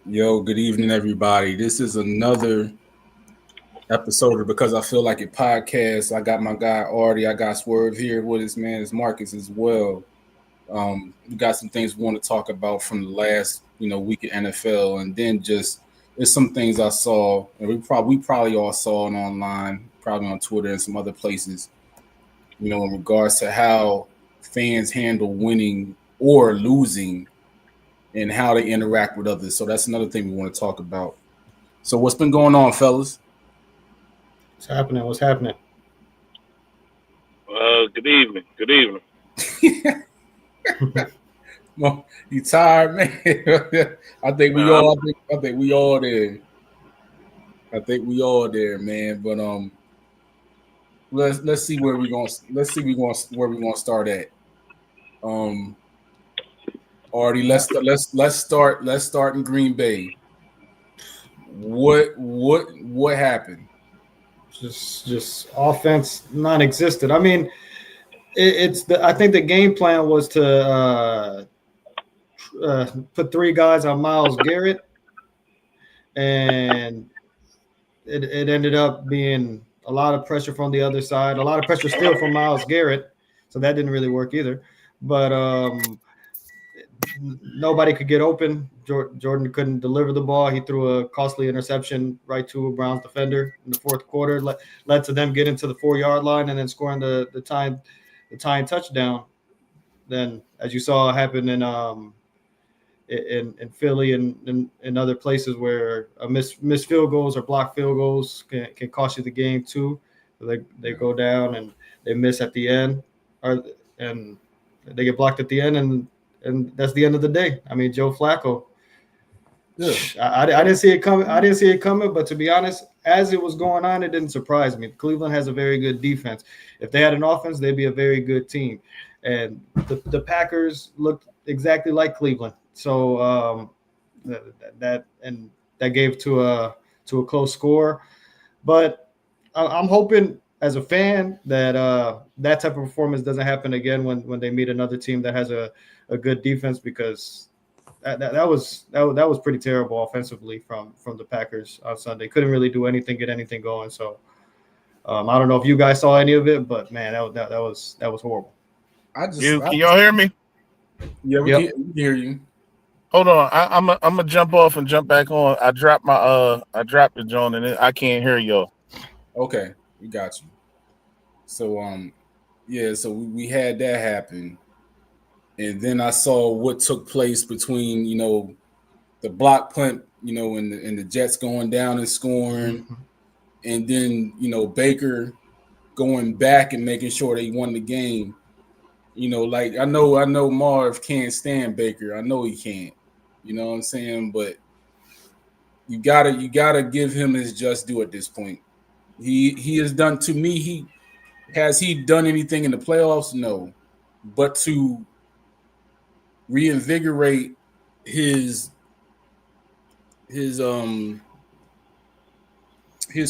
Yo, good evening, everybody. This is another episode of Because I Feel Like It podcast. I got my guy Artie. I got Swerve here with his man, is Marcus as well. We got some things we want to talk about from the last, week of NFL, and then just there's some things I saw, and we probably all saw it online, probably on Twitter and some other places. In regards to how fans handle winning or losing and how they interact with others. So that's another thing we want to talk about. So what's been going on, fellas? What's happening? What's happening? Good evening. Good evening. Well, you tired, man? I think we Um, all. I think we all there. I think we all there, man. But let's see where we going. Let's see where we going to start at. Um, Already, let's start in Green Bay. What happened? Just offense non-existent. I mean, it's the. I think the game plan was to put three guys on Myles Garrett, and it ended up being a lot of pressure from the other side, a lot of pressure still from Myles Garrett, so that didn't really work either. But nobody could get open. Jordan couldn't deliver the ball. He threw a costly interception right to a Browns defender in the fourth quarter, led to them getting to the 4-yard line and then scoring the tying touchdown. Then, as you saw happen in Philly and in other places where missed field goals or blocked field goals can cost you the game too. They go down and they miss at the end, and they get blocked at the end, and that's the end of the day. I mean, Joe Flacco. Yeah. I didn't see it coming. I didn't see it coming, but to be honest, as it was going on, it didn't surprise me. Cleveland has a very good defense. If they had an offense, they'd be a very good team. And the Packers looked exactly like Cleveland. So that gave to a close score. But I'm hoping as a fan that that type of performance doesn't happen again when they meet another team that has a good defense, because that was pretty terrible offensively from the Packers on Sunday. Couldn't really do anything, get anything going. So I don't know if you guys saw any of it, but man, that was horrible. can y'all hear me? Yeah, we can hear you. Hold on. I'm gonna jump off and jump back on. I dropped the joint and I can't hear y'all. Okay, we got you. So yeah, so we had that happen, and then I saw what took place between the block punt, and the Jets going down and scoring, and then Baker going back and making sure they won the game. Like I know Marv can't stand Baker. I know he can't. You know what I'm saying? But you gotta give him his just due at this point. He has done, to me, has he done anything in the playoffs? No. But to reinvigorate his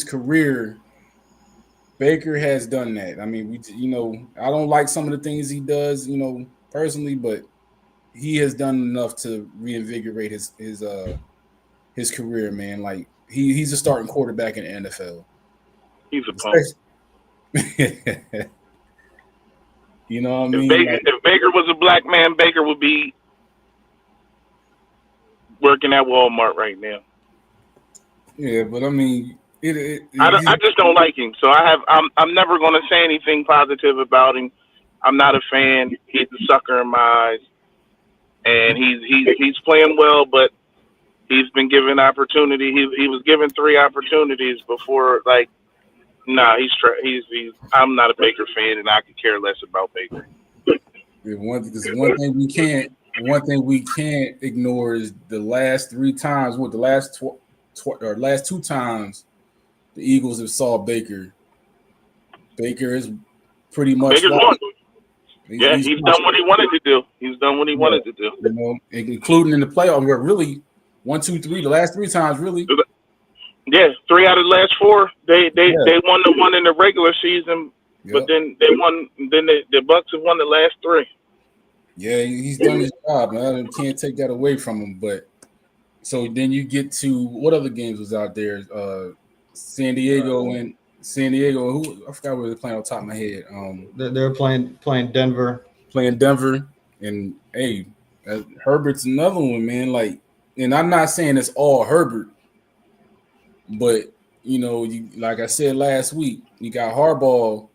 career, Baker has done that. I mean, I don't like some of the things he does, personally, but he has done enough to reinvigorate his career, man. Like he's a starting quarterback in the NFL. He's a punk. You know what I If mean? Baker was a black man, Baker would be working at Walmart right now. Yeah, but I mean, I just don't like him. So I'm never going to say anything positive about him. I'm not a fan. He's a sucker in my eyes, and he's playing well, but he's been given opportunity. He was given 3 opportunities before. Like, nah, he's. I'm not a Baker fan, and I could care less about Baker. One thing we can't ignore is the last 3 times. The last 2 times the Eagles have saw Baker. Baker is pretty much. Baker's won. Yeah, he's done what he wanted to do. He's done what he wanted to do. Including in the playoff, where really 1, 2, 3, the last 3 times, really. Yeah, 3 out of the last 4. They won the one in the regular season, but then they won. Then the Bucks have won the last 3. Yeah, he's done his job, man. I can't take that away from him. But So then you get to what other games was out there? San Diego and San Diego. Who I forgot where they're playing on top of my head. They're playing Denver. Playing Denver, and hey, Herbert's another one, man. Like, and I'm not saying it's all Herbert, but you know, like I said last week, you got Harbaugh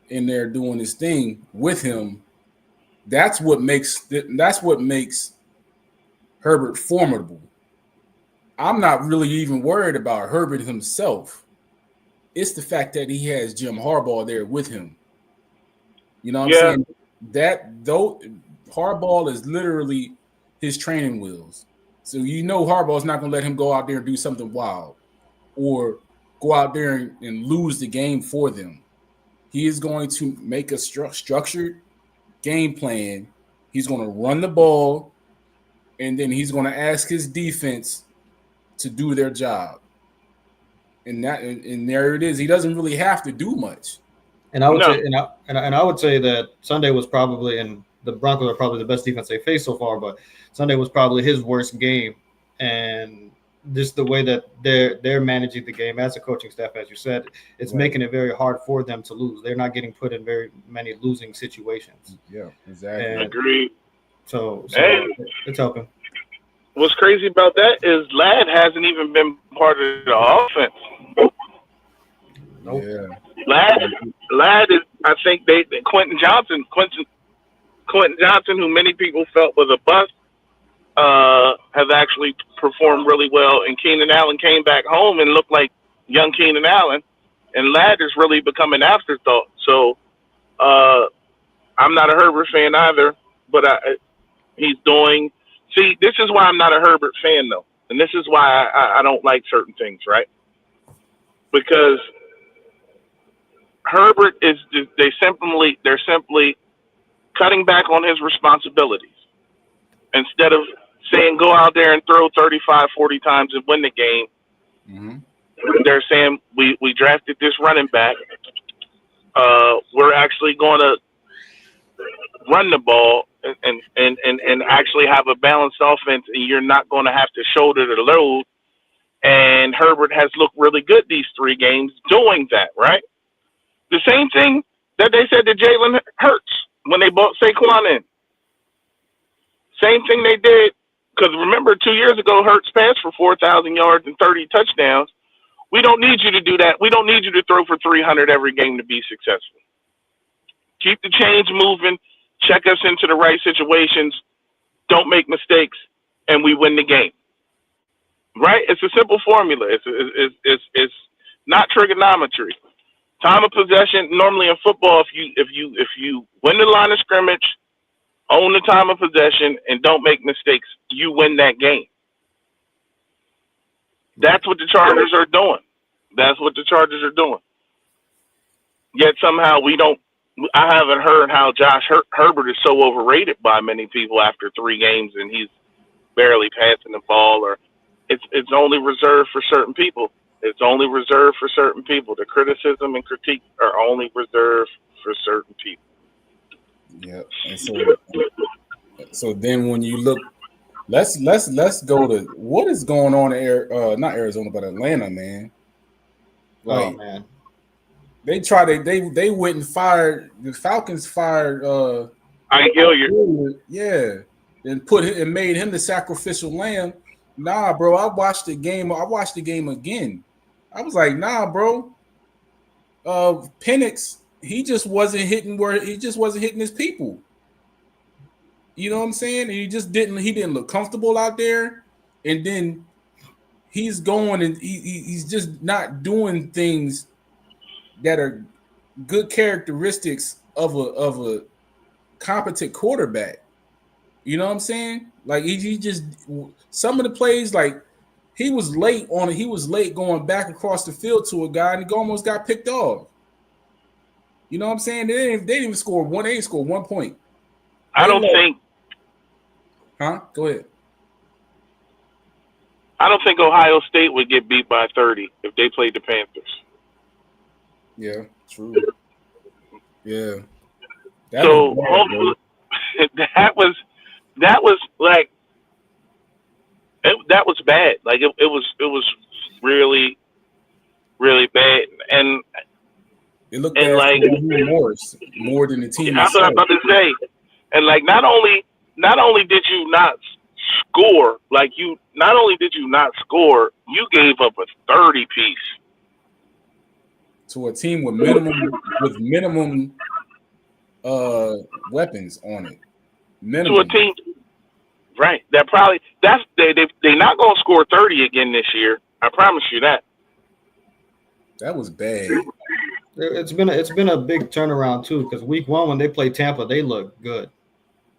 in there doing his thing with him. That's what makes Herbert formidable. I'm not really even worried about Herbert himself. It's the fact that he has Jim Harbaugh there with him. You know what I'm saying? That though Harbaugh is literally his training wheels. So you know Harbaugh's not gonna let him go out there and do something wild or go out there and lose the game for them. He is going to make a structured game plan. He's going to run the ball, and then he's going to ask his defense to do their job. And there it is. He doesn't really have to do much. And I would say, and I would say that Sunday was probably, and the Broncos are probably the best defense they faced so far, but Sunday was probably his worst game. And just the way that they're managing the game as a coaching staff, as you said, it's making it very hard for them to lose. They're not getting put in very many losing situations. Yeah, exactly. And agreed. So it's helping. What's crazy about that is Ladd hasn't even been part of the offense. Nope. Yeah. Ladd is. I think Quentin Johnson, who many people felt was a bust, has actually performed really well. And Keenan Allen came back home and looked like young Keenan Allen. And Ladd has really become an afterthought. So I'm not a Herbert fan either, but he's doing. See, this is why I'm not a Herbert fan, though. And this is why I don't like certain things, right? Because Herbert is they're simply cutting back on his responsibilities. Instead of saying go out there and throw 35, 40 times and win the game, they're saying we drafted this running back. We're actually going to run the ball and actually have a balanced offense, and you're not going to have to shoulder the load. And Herbert has looked really good these 3 games doing that, right? The same thing that they said to Jalen Hurts when they brought Saquon in. Same thing they did, because remember 2 years ago, Hurts passed for 4,000 yards and 30 touchdowns. We don't need you to do that. We don't need you to throw for 300 every game to be successful. Keep the chains moving. Check us into the right situations. Don't make mistakes, and we win the game. Right? It's a simple formula. It's not trigonometry. Time of possession. Normally in football, if you win the line of scrimmage, own the time of possession, and don't make mistakes, you win that game. That's what the Chargers are doing. Yet somehow I haven't heard how Josh Herbert is so overrated by many people after 3 games and he's barely passing the ball, or it's only reserved for certain people. The criticism and critique are only reserved for certain people. Yeah, and so then when you look, let's go to what is going on in not Arizona but Atlanta, man. Like, man, they went and fired the Falcons. Fired Ike Hilliard. Yeah, and made him the sacrificial lamb. Nah, bro. I watched the game again. I was like, nah, bro. Penix, he just wasn't hitting his people. You know what I'm saying? He didn't look comfortable out there. And then he's going and he's just not doing things that are good characteristics of a competent quarterback. You know what I'm saying? Like he just some of the plays, like he was late going back across the field to a guy and he almost got picked off. You know what I'm saying? They didn't even score one. They didn't score 1 point. I don't think. Huh? Go ahead. I don't think Ohio State would get beat by 30 if they played the Panthers. Yeah, true. Yeah. So hopefully that was like that was bad. Like it was really really bad. And It looked bad like for Raheem Morris more than the team that's what I'm itself. about to say. And like not only did you not score, like you not only did you not score, you gave up a 30 piece To a team with minimum weapons on it. to a Minimum. team. Right. That probably they not gonna score 30 again this year. I promise you that. That was bad. It's been a big turnaround too, because week 1 when they played Tampa, they looked good.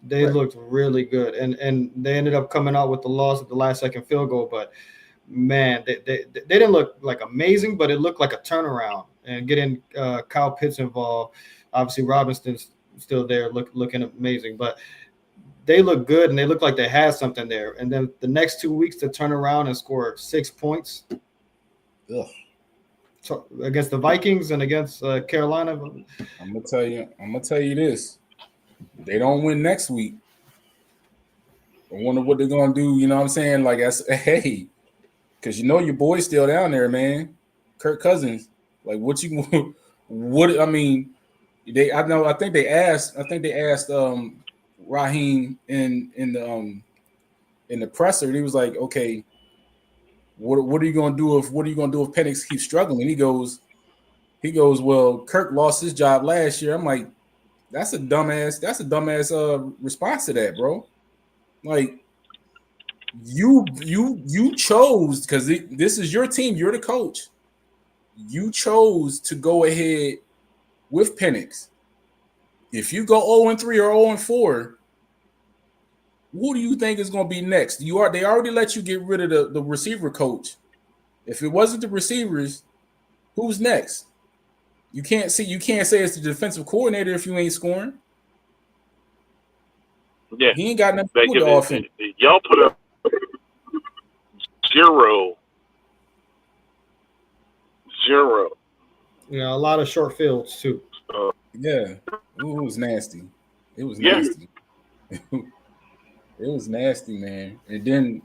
They Right. looked really good, and they ended up coming out with the loss at the last second field goal. But man, they didn't look like amazing, but it looked like a turnaround. And getting Kyle Pitts involved, obviously Robinson's still there, looking amazing, but they look good and they look like they had something there. And then the next 2 weeks to turn around and score 6 points Ugh. against the Vikings and against Carolina. I'm gonna tell you this. If they don't win next week, I wonder what they're gonna do. You know what I'm saying? Like, hey, because you know your boy's still down there, man. Kirk Cousins. Like, what you what? I mean, I think they asked Raheem in the presser. He was like, okay, what are you gonna do if Penix keeps struggling? He goes, well, Kirk lost his job last year. I'm like, that's a dumbass response to that, bro. Like, you chose, because this is your team, you're the coach. You chose to go ahead with Penix. If you go 0-3 or 0-4, who do you think is going to be next? They already let you get rid of the receiver coach. If it wasn't the receivers, who's next? You can't say it's the defensive coordinator if you ain't scoring. Yeah. He ain't got nothing to do with the offense. Y'all put up 0. A lot of short fields too. Yeah. Ooh, it was nasty. It was Yeah. nasty. It was nasty, man. And then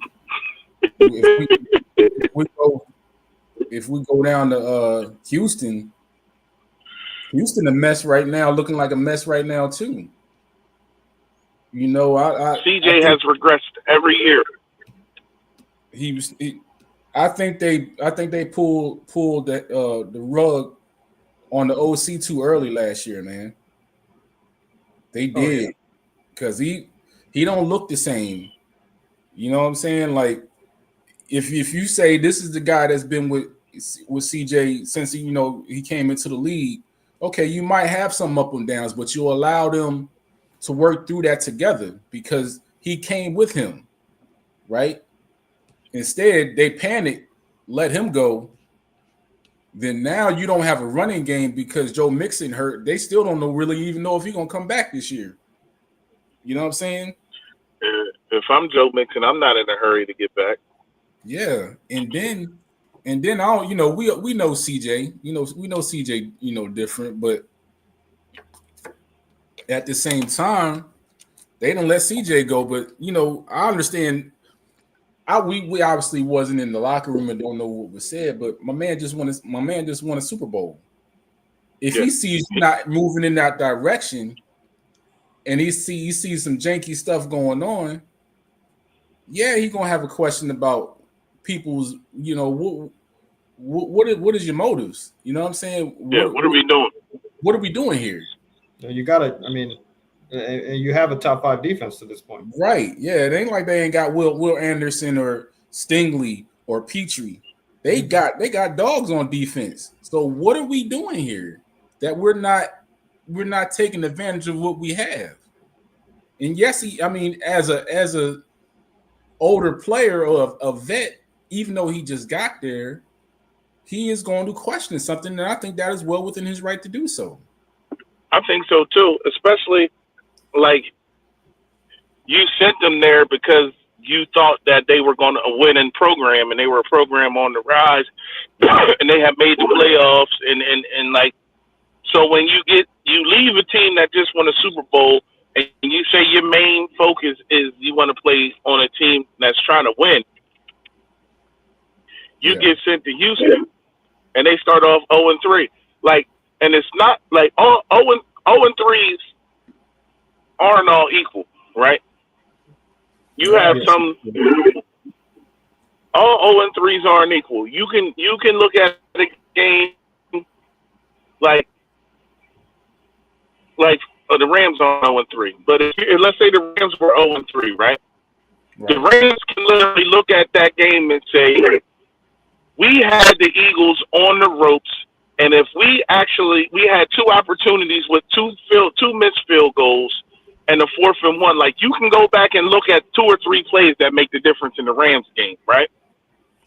if we go down to Houston a mess right now, looking like a mess right now too. You know, CJ has regressed every year. I think they pulled the rug on the OC too early last year, man. They did, because he don't look the same. You know what I'm saying? Like, if you say this is the guy that's been with CJ since he came into the league, okay, you might have some up and downs, but you allow them to work through that together because he came with him, right? Instead, they panicked, let him go. Then now you don't have a running game because Joe Mixon hurt. They still don't really even know if he's gonna come back this year. You know what I'm saying? If I'm Joe Mixon, I'm not in a hurry to get back. Yeah, and then I don't. We know CJ. We know CJ. Different, but at the same time, they didn't let CJ go. But I understand. We obviously wasn't in the locker room and don't know what was said. But my man just won a Super Bowl. If he sees you not moving in that direction, and he sees some janky stuff going on, yeah, he's gonna have a question about people's. What is your motives? You know what I'm saying? What are we doing? What are we doing here? You gotta. I mean, and you have a top 5 defense to this point. Right. Yeah. It ain't like they ain't got Will Anderson or Stingley or Petrie. They got dogs on defense. So what are we doing here that we're not taking advantage of what we have? And yes, as a older player or a vet, even though he just got there, he is going to question something, and I think that is well within his right to do so. I think so too, especially like you sent them there because you thought that they were going to win in program, and they were a program on the rise, and they have made the playoffs, and like, so when you leave a team that just won a Super Bowl, and you say your main focus is you want to play on a team that's trying to win, You Yeah. get sent to Houston, and they start off 0-3. Like, and it's not like all 0-3s aren't all equal, right? You have Yes. some. All 0-3s aren't equal. You can look at a game like the Rams are 0-3, but let's say the Rams were 0-3, right? The Rams can literally look at that game and say, we had the Eagles on the ropes, and if we had two opportunities with two missed field goals and a 4th and 1, like you can go back and look at 2 or 3 plays that make the difference in the Rams game, right?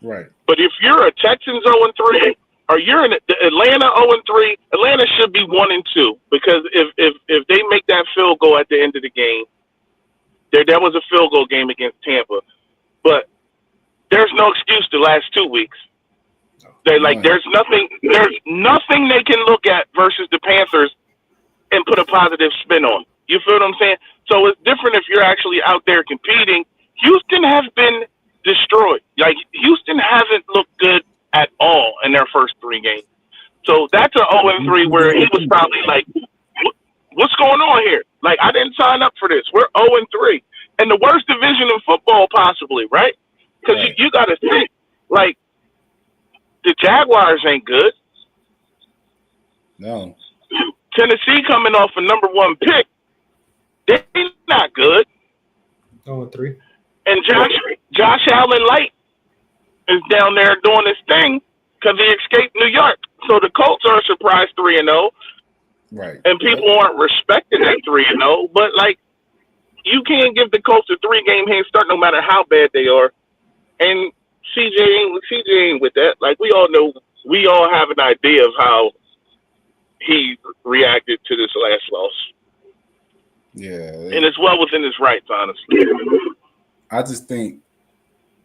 Right. But if you're a Texans 0-3 or you're in Atlanta 0-3, Atlanta should be 1-2 because if they make that field goal at the end of the game, that was a field goal game against Tampa, but there's no excuse the last 2 weeks. There's nothing they can look at versus the Panthers and put a positive spin on. You feel what I'm saying? So it's different if you're actually out there competing. Houston has been destroyed. Like Houston hasn't looked good at all in their first 3 games. So that's an 0-3 where he was probably like, what's going on here? Like, I didn't sign up for this. We're 0-3. And the worst division in football possibly, right? Because you got to think, like, the Jaguars ain't good. No. Tennessee coming off a number 1 pick. They're not good. 0-3. And Josh Allen Light is down there doing his thing because he escaped New York. So the Colts are a surprise 3-0. Right. And people aren't respecting that 3-0. But, like, you can't give the Colts a 3-game head start no matter how bad they are. And CJ ain't with that. Like, we all know, we all have an idea of how he reacted to this last loss. Yeah. And it's well within his rights, honestly. I think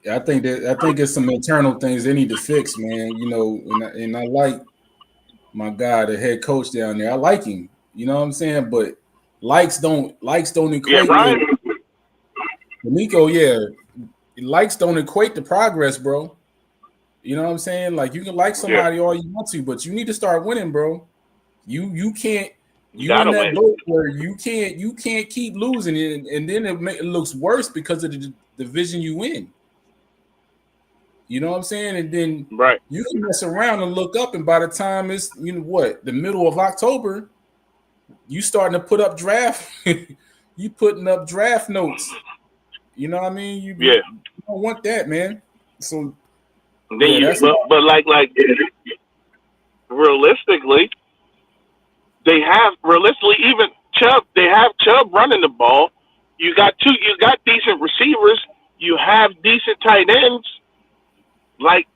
it's some internal things they need to fix, man. You know, and I like my guy, the head coach down there. I like him. You know what I'm saying? But likes don't equate. Yeah, Ryan. Nico, yeah. Likes don't equate to progress, bro. You know what I'm saying? Like, you can like somebody all you want to, but you need to start winning, bro. You can't. You in that boat where you can't keep losing it, and then it looks worse because of the division you win. You know what I'm saying? And then you can mess around and look up, and by the time it's the middle of October, you starting to put up draft. You putting up draft notes. You know what I mean? You don't want that, man. So, but like realistically. Even Chubb, they have Chubb running the ball. You got decent receivers. You have decent tight ends. Like,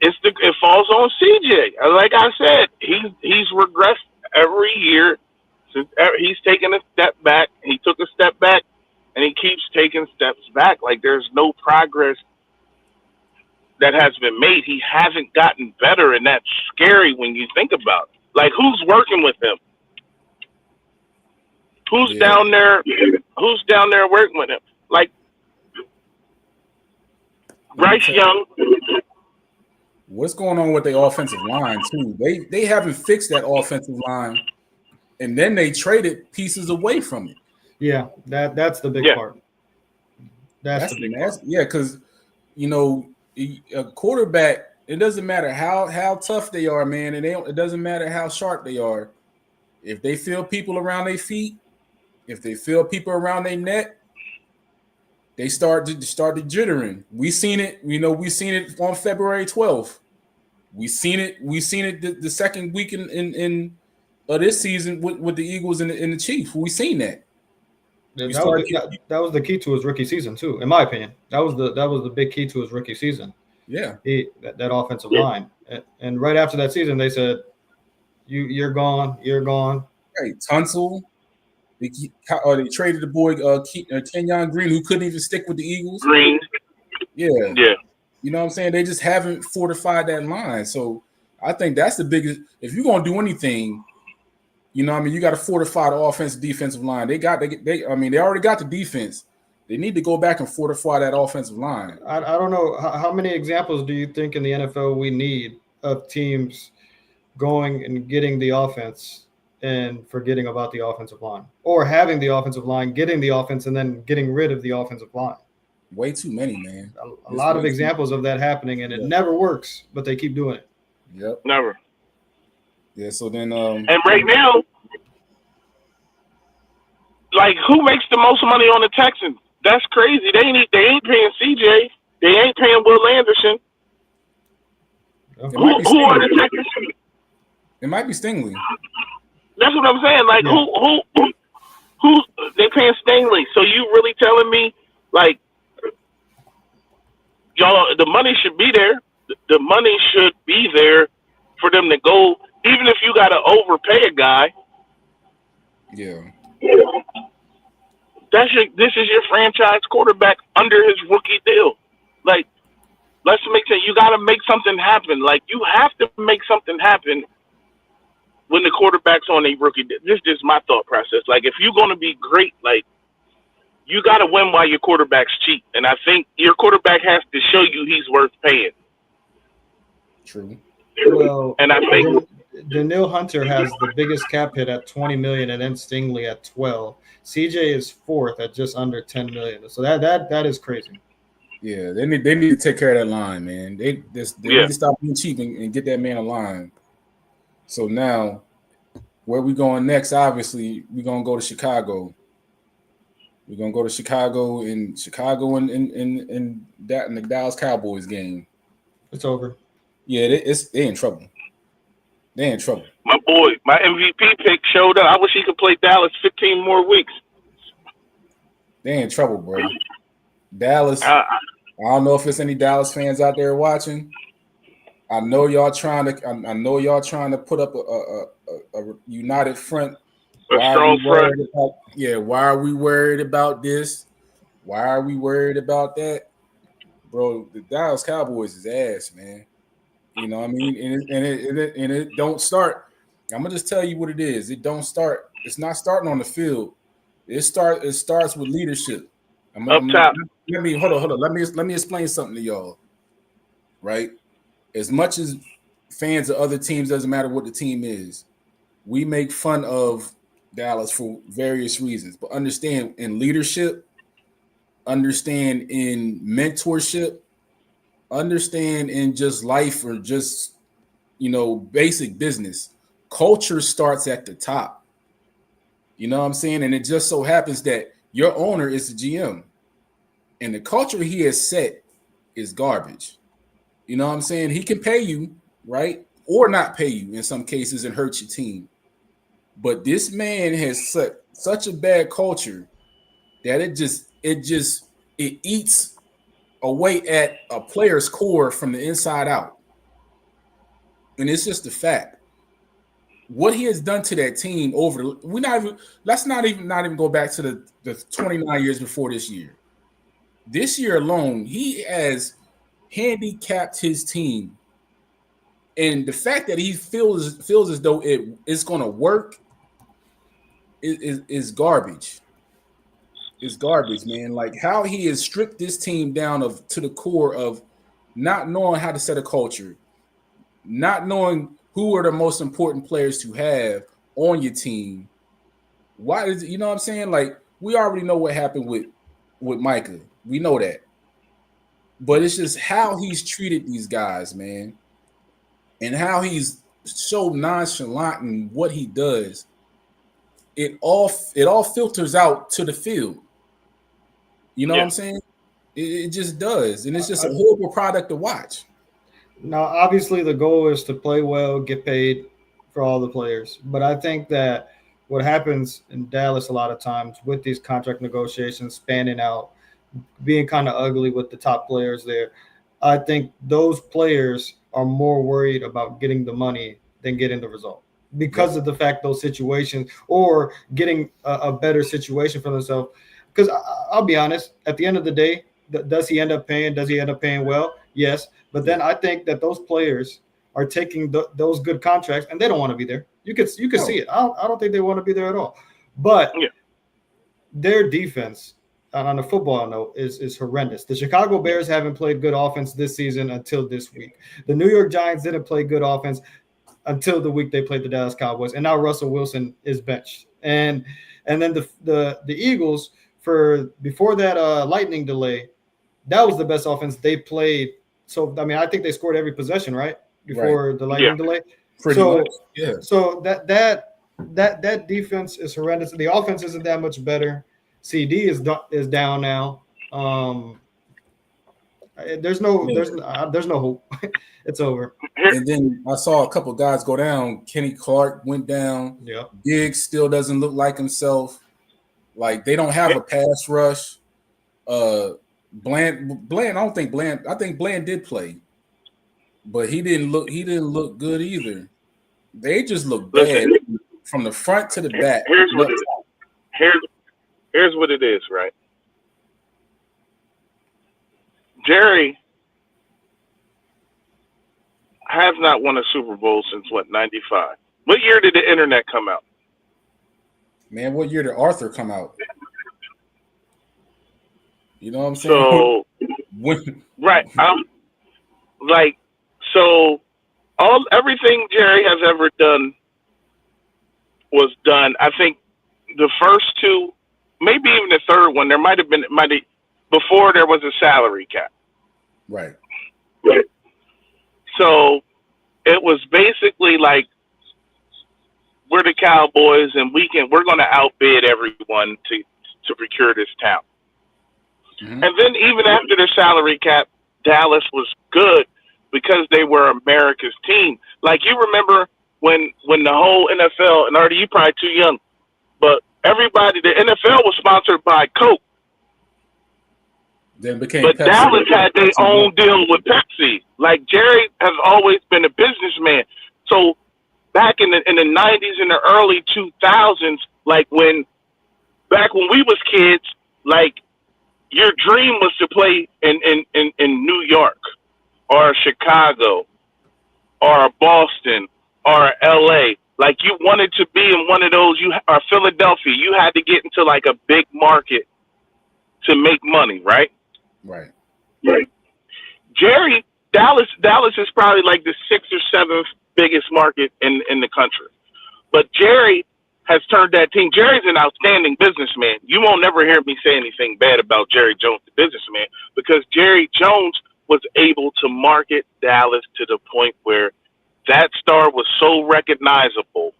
it falls on CJ. Like I said, he's regressed every year since he's taken a step back. He took a step back, and he keeps taking steps back. Like, there's no progress that has been made. He hasn't gotten better, and that's scary when you think about it. Like, who's working with him? Who's down there? Who's down there working with him? Like Bryce Young. What's going on with the offensive line too? They haven't fixed that offensive line, and then they traded pieces away from it. Yeah, that's the big part. That's the big part. Yeah, because a quarterback. It doesn't matter how tough they are, man, and it doesn't matter how sharp they are. If they feel people around their feet, if they feel people around their neck, they start jittering. We seen it. We seen it on February 12th. We seen it the second week in this season with the Eagles and the Chiefs. We seen that. That was the key to his rookie season too, in my opinion. That was the big key to his rookie season. Yeah, that offensive line, and right after that season, they said, "You're gone. You're gone." Hey, Tunsil. They traded the boy Kenyon Green, who couldn't even stick with the Eagles. Green. Yeah. You know what I'm saying? They just haven't fortified that line. So I think that's the biggest. If you're gonna do anything, you got to fortify the offensive defensive line. They already got the defense, They need to go back and fortify that offensive line. I don't know how many examples do you think in the NFL we need of teams going and getting the offense and forgetting about the offensive line, or having the offensive line, getting the offense, and then getting rid of the offensive line? Way too many, man. A lot of examples of that happening, and it never works, but they keep doing it. Yep. Never. Yeah. So then, and right now, like, who makes the most money on the Texans? That's crazy. They ain't paying CJ. They ain't paying Will Anderson. Who are the Texans? It might be Stingley. That's what I'm saying. Like, who they paying Stingley? So you really telling me, like, y'all, the money should be there. The money should be there for them to go, even if you got to overpay a guy. Yeah. This is your franchise quarterback under his rookie deal. Like, let's make sense. You got to make something happen. Like, you have to make something happen when the quarterback's on a rookie deal. This is just my thought process. Like, if you're going to be great, like, you got to win while your quarterback's cheap. And I think your quarterback has to show you he's worth paying. True. Well, and I think Danielle Hunter has the biggest cap hit at $20 million, and then Stingley at 12. CJ is fourth at just under $10 million. So that is crazy. Yeah, they need to take care of that line, man. They need to stop being cheap and get that man a line. So now, where we going next? Obviously, we're gonna go to Chicago. We're gonna go to Chicago and the Dallas Cowboys game. It's over. Yeah, they in trouble. They in trouble. My boy, my MVP pick showed up. I wish he could play Dallas 15 more weeks. They in trouble, bro. Dallas. I don't know if there's any Dallas fans out there watching. I know y'all trying to put up a united front. A strong front. Why are we worried about this? Why are we worried about that? Bro, the Dallas Cowboys is ass, man. You know what I mean? And it don't start. I'm gonna just tell you what it is. It don't start. It's not starting on the field. It starts with leadership. Up top. Hold on. Let me explain something to y'all. Right? As much as fans of other teams, doesn't matter what the team is, we make fun of Dallas for various reasons. But understand in leadership, understand in mentorship, understand in just life or just, basic business. Culture starts at the top. You know what I'm saying? And it just so happens that your owner is the GM. And the culture he has set is garbage. You know what I'm saying? He can pay you, right? Or not pay you in some cases and hurt your team. But this man has set such a bad culture that it eats away at a player's core from the inside out. And it's just a fact. What he has done to that team let's not even go back to the 29 years before this year. This year alone, he has handicapped his team. And the fact that he feels as though it's going to work is garbage. It's garbage, man. Like how he has stripped this team down to the core of not knowing how to set a culture, not knowing who are the most important players to have on your team. Why is you know what I'm saying? Like we already know what happened with Micah. We know that. But it's just how he's treated these guys, man. And how he's so nonchalant in what he does. It all filters out to the field. You know what I'm saying? It just does. And it's just a horrible product to watch. Now, obviously, the goal is to play well, get paid for all the players. But I think that what happens in Dallas a lot of times with these contract negotiations spanning out, being kind of ugly with the top players there, I think those players are more worried about getting the money than getting the result because of the fact those situations or getting a better situation for themselves. Because I'll be honest, at the end of the day, does he end up paying well? Yes. But then I think that those players are taking those good contracts and they don't want to be there. You could see it. I don't think they want to be there at all. But their defense, on the football note is horrendous. The Chicago Bears haven't played good offense this season until this week. The New York Giants didn't play good offense until the week they played the Dallas Cowboys, and now Russell Wilson is benched. And then the Eagles before that lightning delay, that was the best offense they played. So I mean, I think they scored every possession right before the lightning delay. Pretty much, yeah. So that defense is horrendous. The offense isn't that much better. CD is down now. There's no hope. It's over. And then I saw a couple guys go down. Kenny Clark went down. Yeah. Diggs still doesn't look like himself. Like they don't have a pass rush. Bland. I think Bland did play, but he didn't look good either. They just look bad from the front to the back. Here's what it is, right? Jerry has not won a Super Bowl since what, 95? What year did the internet come out? Man, what year did Arthur come out? You know what I'm saying? So, right. Everything Jerry has ever done was done. I think the first two, maybe even the third one, there might have before there was a salary cap. Right. So it was basically like, we're the Cowboys and we're going to outbid everyone to procure this talent. Mm-hmm. And then even after the salary cap, Dallas was good because they were America's team. Like, you remember when the whole NFL, and Artie, you probably too young, but the NFL was sponsored by Coke. Then became but Pepsi. Dallas had their own deal with Pepsi. Like, Jerry has always been a businessman. So back in the 90s and the early 2000s, like back when we was kids, like, your dream was to play in New York or Chicago or Boston or LA. Like, you wanted to be in one of those, or Philadelphia. You had to get into like a big market to make money, right? Right. Jerry, Dallas is probably like the 6th or 7th biggest market in the country. But Jerry has turned that team. Jerry's an outstanding businessman. You won't never hear me say anything bad about Jerry Jones, the businessman, because Jerry Jones was able to market Dallas to the point where that star was so recognizable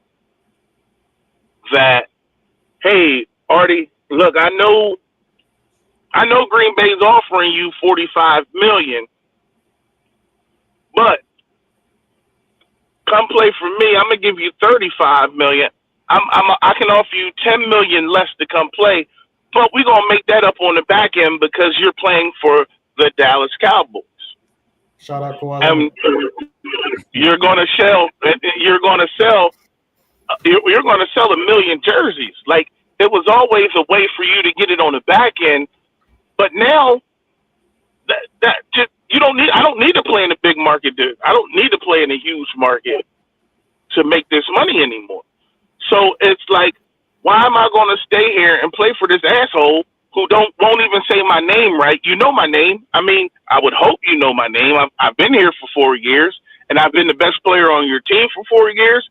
that, hey, Artie, look, I know Green Bay's offering you $45 million, but come play for me. I'm gonna give you $35 million. I can offer you $10 million less to come play, but we're gonna make that up on the back end because you're playing for the Dallas Cowboys. Shout out Kawhi. You're gonna sell 1 million jerseys. Like, it was always a way for you to get it on the back end, but now that just, I don't need to play in a big market, dude. I don't need to play in a huge market to make this money anymore. So it's like, why am I going to stay here and play for this asshole who won't even say my name right? You know my name. I mean, I would hope you know my name. I've been here for 4 years, and I've been the best player on your team for 4 years.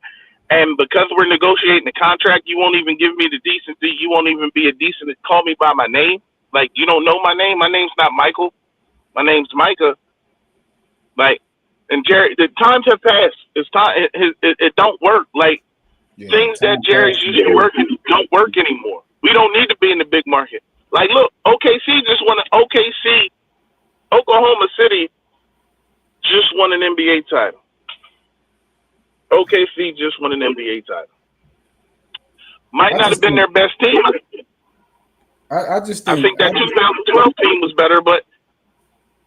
And because we're negotiating the contract, you won't even give me the decency. You won't even be a decent to call me by my name. Like, you don't know my name. My name's not Michael. My name's Micah. Like, and Jerry, the times have passed. It's time. It don't work. Like, things that Jerry's used to work don't work anymore. We don't need to be in the big market. Like, look, Oklahoma City just won an NBA title. OKC just won an NBA title. Might not have been their best team. I think that 2012 team was better, but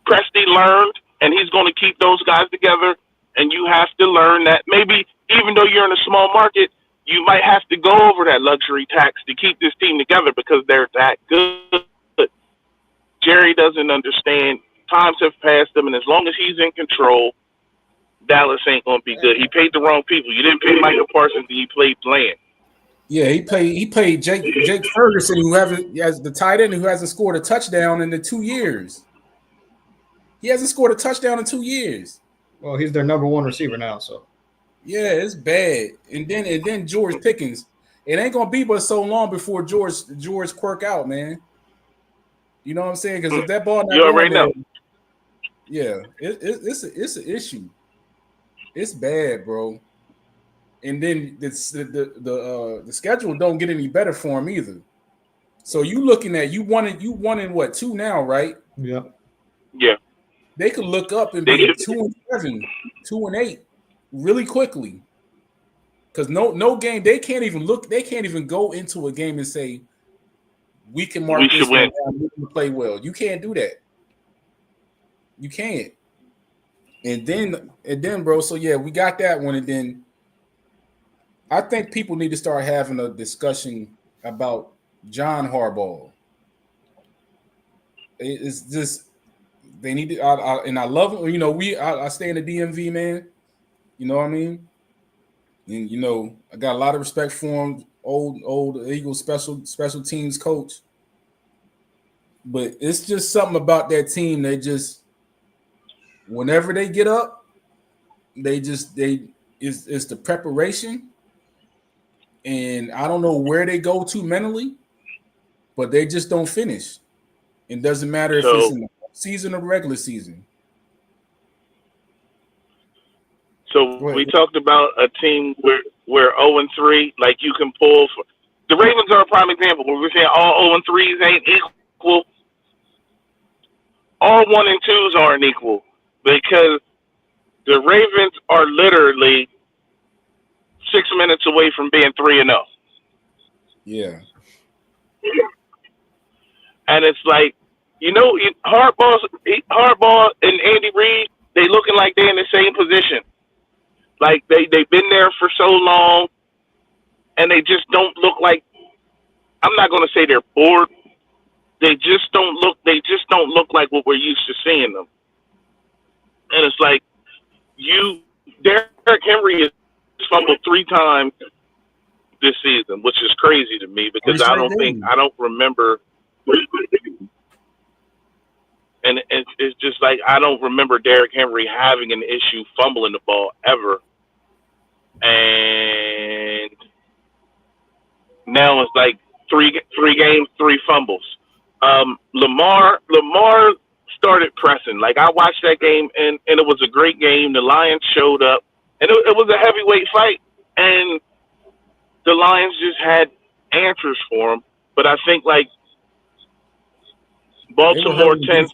Presti learned, and he's going to keep those guys together. And you have to learn that maybe even though you're in a small market, you might have to go over that luxury tax to keep this team together because they're that good. Jerry doesn't understand. Times have passed him, and as long as he's in control, Dallas ain't going to be good. He paid the wrong people. You didn't pay Michael Parsons, and you played Bland. Yeah, he played Jake Ferguson, who has the tight end who hasn't scored a touchdown in the 2 years. He hasn't scored a touchdown in 2 years. Well, he's their number one receiver now, so Yeah, it's bad. And then George Pickens. It ain't gonna be but so long before George quirk out, man. You know what I'm saying? Because if that ball not you already know. Yeah, it's an issue. It's bad, bro. And then the schedule don't get any better for him either. So you looking at you wanted what 2 now, right? yeah. Yeah. They could look up and be 2-7, 2-8 really quickly. Because no game, they can't even go into a game and say we can mark We this should one win. down, we can play well. You can't do that. You can't. And then, bro, so yeah, we got that one. And then I think people need to start having a discussion about John Harbaugh. It's just they need to, and I love it. You know, I stay in the DMV, man. You know what I mean? And you know, I got a lot of respect for him. Old Eagles special teams coach. But it's just something about that team. They just, whenever they get up, it's the preparation. And I don't know where they go to mentally, but they just don't finish. It doesn't matter if it's in the season or regular season. So we talked about a team where 0-3, like you can pull for. The Ravens are a prime example. Where we're saying all 0-3s ain't equal. All 1-2s aren't equal because the Ravens are literally 6 minutes away from being 3-0. Yeah. And it's like, you know, Harbaugh and Andy Reid, they looking like they're in the same position. Like they've been there for so long, and they just don't look like. I'm not going to say they're bored. They just don't look. They just don't look like what we're used to seeing them. And it's like Derrick Henry has fumbled 3 times this season, which is crazy to me because I don't remember. And it's just like I don't remember Derrick Henry having an issue fumbling the ball ever. And now it's like three games, 3 fumbles. Lamar started pressing. Like I watched that game, and it was a great game. The Lions showed up, and it was a heavyweight fight, and the Lions just had answers for him. But I think like Baltimore tends.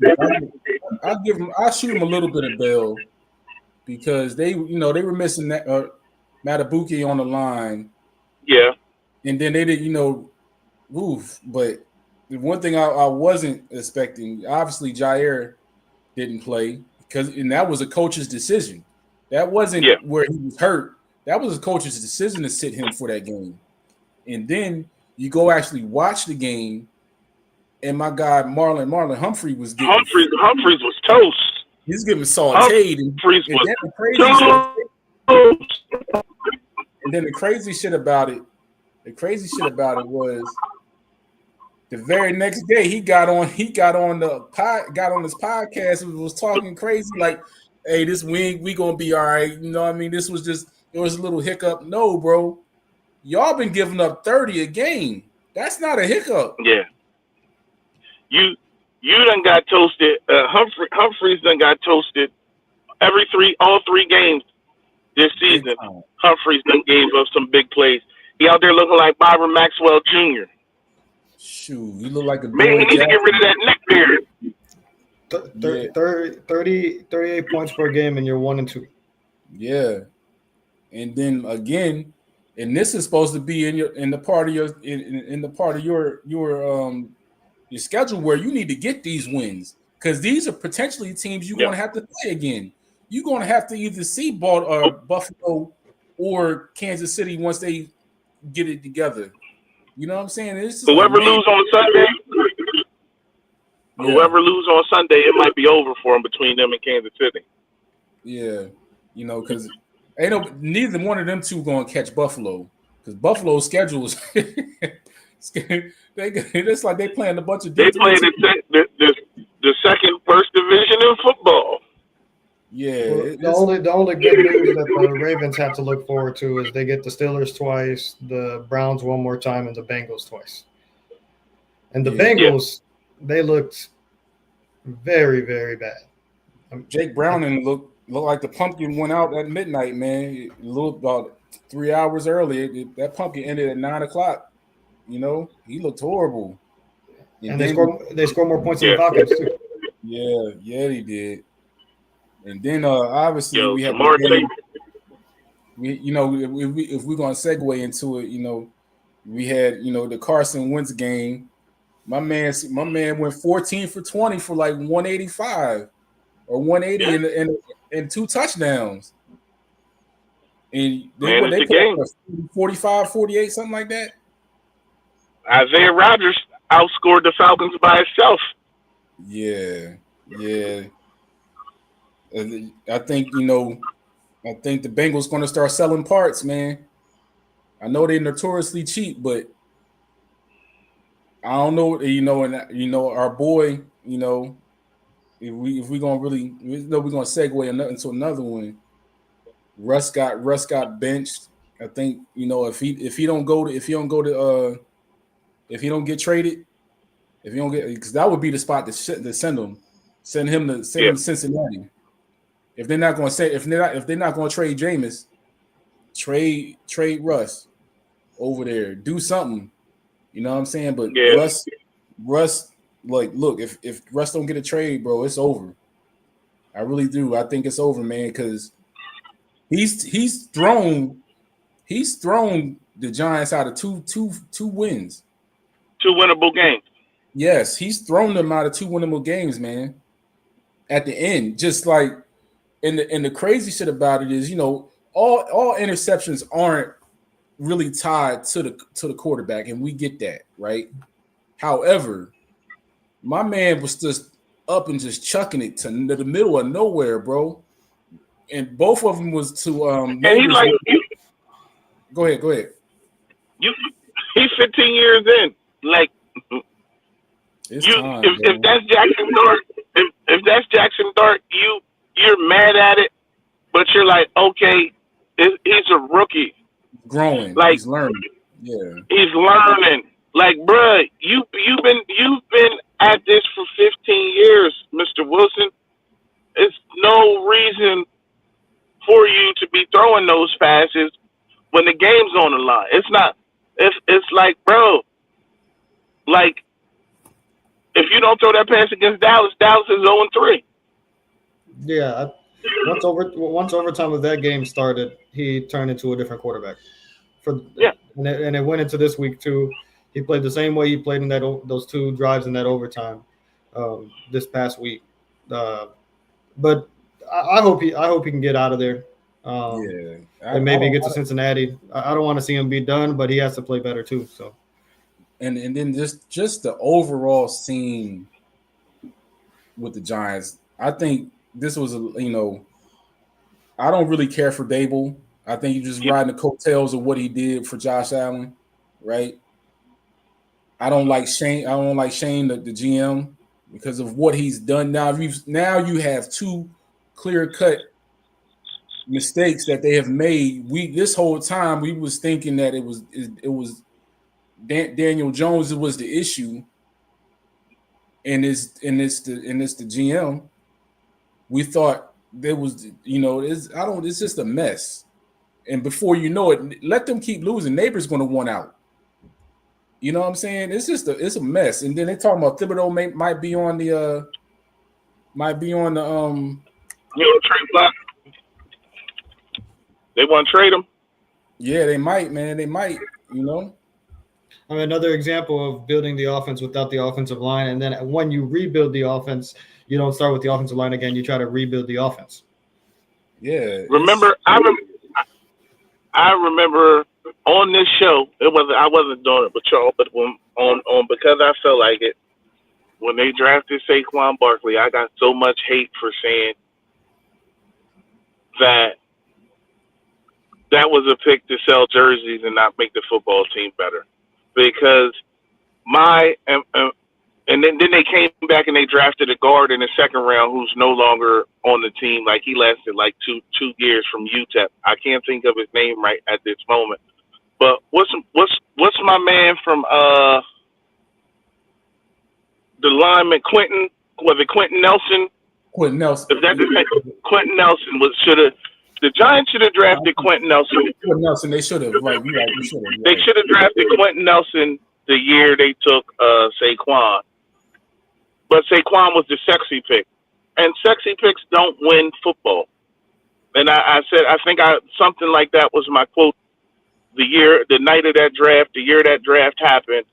I'll shoot him a little bit of bail because they were missing that Matabuki on the line. Yeah. And then they did, but the one thing I wasn't expecting, obviously Jair didn't play and that was a coach's decision. That wasn't where he was hurt. That was a coach's decision to sit him for that game. And then you go actually watch the game, and my guy Marlon Humphrey was getting Humphreys was toast. He's getting sauteed. And then the crazy shit about it was the very next day he got on his podcast and was talking crazy like, hey, this we gonna be all right. You know what I mean? It was a little hiccup. No, bro. Y'all been giving up 30 a game. That's not a hiccup. Yeah. You done got toasted. Humphreys done got toasted all 3 games this season. Humphreys done gave up some big plays. He out there looking like Byron Maxwell Jr. Shoot, you look like a man. He need to get rid of that neck beard. 38 points per game, and you're 1-2. Yeah, and then again, and this is supposed to be in the part of your schedule where you need to get these wins because these are potentially teams you're going to have to play again. You're going to have to either see Buffalo or Kansas City once they get it together. You know what I'm saying? Whoever lose on Sunday, it might be over for them between them and Kansas City. Yeah, because neither one of them two going to catch Buffalo. because Buffalo's schedules. It's like they playing a bunch of They D3 play teams. the second worst division in football. Yeah, Well, the only good news that the Ravens have to look forward to is they get the Steelers twice, the Browns one more time, and the Bengals twice. And the Bengals, they looked very, very bad. Jake Browning looked like the pumpkin went out at midnight, man. A little about 3 hours earlier. That pumpkin ended at 9 o'clock. You know, he looked horrible. And they score more points than the Falcons too. Yeah, he did. And then obviously we have Jamar Chase. if we're gonna segue into it, we had the Carson Wentz game. My man went 14 for 20 for like 185 or 180 and 2 touchdowns. And they put 45, 48, something like that. Isaiah Rodgers outscored the Falcons by itself. Yeah. I think the Bengals going to start selling parts, man. I know they're notoriously cheap, but I don't know, and our boy, if we gonna really, we're gonna segue into another one. Russ got benched. I think if he don't get traded, because that would be the spot to send him to Cincinnati. If they're not going to trade Jameis, trade Russ over there. Do something. You know what I'm saying? But Russ, like, look, if Russ don't get a trade, bro, it's over. I really do. I think it's over, man, because he's thrown the Giants out of two wins. 2 winnable games. Yes, he's thrown them out of 2 winnable games, man. At the end, just like, and the crazy shit about it is, all interceptions aren't really tied to the quarterback, and we get that, right? However, my man was just up and just chucking it to the middle of nowhere, bro. And both of them was to and he like Go ahead. He's 15 years in. Like, if that's Jackson Dart, if that's Jackson Dart, you're mad at it, but you're like, okay, he's a rookie, growing, like he's learning, he's learning. Like, bruh, you've been at this for 15 years, Mr. Wilson. It's no reason for you to be throwing those passes when the game's on the line. It's not. It's like, bro, like, if you don't throw that pass against Dallas is 0-3. Yeah, once overtime of that game started, he turned into a different quarterback. And it went into this week too. He played the same way he played in those 2 drives in that overtime this past week. But I hope he can get out of there. And maybe get to Cincinnati. I don't want to see him be done, but he has to play better too. So. And then just the overall scene with the Giants, I think this was I don't really care for Dable. I think you're just riding the coattails of what he did for Josh Allen, right? I don't like Shane, the GM, because of what he's done. Now you have 2 clear-cut mistakes that they have made. This whole time we was thinking that it was Daniel Jones was the issue, and it's the GM. We thought there was, it's just a mess. And before you know it, let them keep losing. Neighbor's going to want out. You know what I'm saying? It's just it's a mess. And then they talking about Thibodeau might be on the trade block. They want to trade him. Yeah, they might, man. They might. I mean, another example of building the offense without the offensive line, and then when you rebuild the offense, you don't start with the offensive line again. You try to rebuild the offense. Yeah. Remember, I remember on this show, I wasn't doing it with y'all, but on because I felt like it, when they drafted Saquon Barkley, I got so much hate for saying that that was a pick to sell jerseys and not make the football team better. Because and then they came back and they drafted a guard in the second round who's no longer on the team. Like, he lasted like two years from UTEP. I can't think of his name right at this moment. But what's my man from the lineman Quentin? Was it Quentin Nelson? Quentin Nelson. If that's Quentin Nelson the Giants should have drafted Quentin Nelson. Quentin Nelson, they should have. Right, you should have. Right. They should have drafted Quentin Nelson the year they took Saquon. But Saquon was the sexy pick. And sexy picks don't win football. And I said, I think something like that was my quote the night of that draft, the year that draft happened.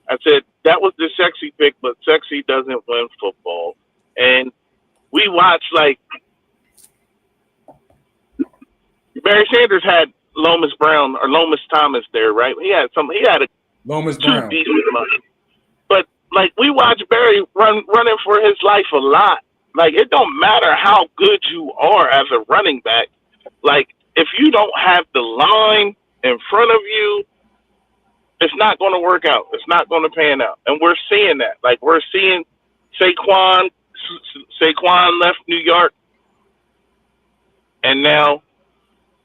I said, that was the sexy pick, but sexy doesn't win football. And we watched, like, Barry Sanders had Lomas Thomas there, right? He had a Lomas two Brown. decent money. But, like, we watched Barry running for his life a lot. Like, it don't matter how good you are as a running back. Like, if you don't have the line in front of you, it's not going to work out. It's not going to pan out. And we're seeing that. Like, we're seeing Saquon left New York, and now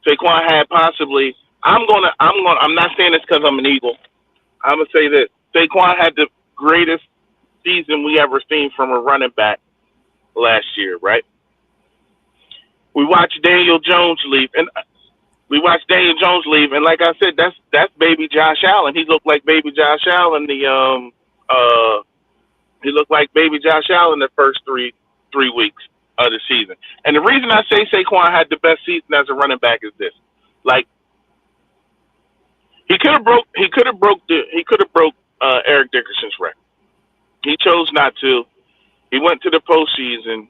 Saquon had possibly. I'm not saying this because I'm an Eagle. I'm gonna say that Saquon had the greatest season we ever seen from a running back last year, right? We watched Daniel Jones leave, and like I said, that's baby Josh Allen. He looked like baby Josh Allen. He looked like baby Josh Allen the first three weeks of the season. And the reason I say Saquon had the best season as a running back is this: like, he could have broke Eric Dickerson's record. He chose not to. He went to the postseason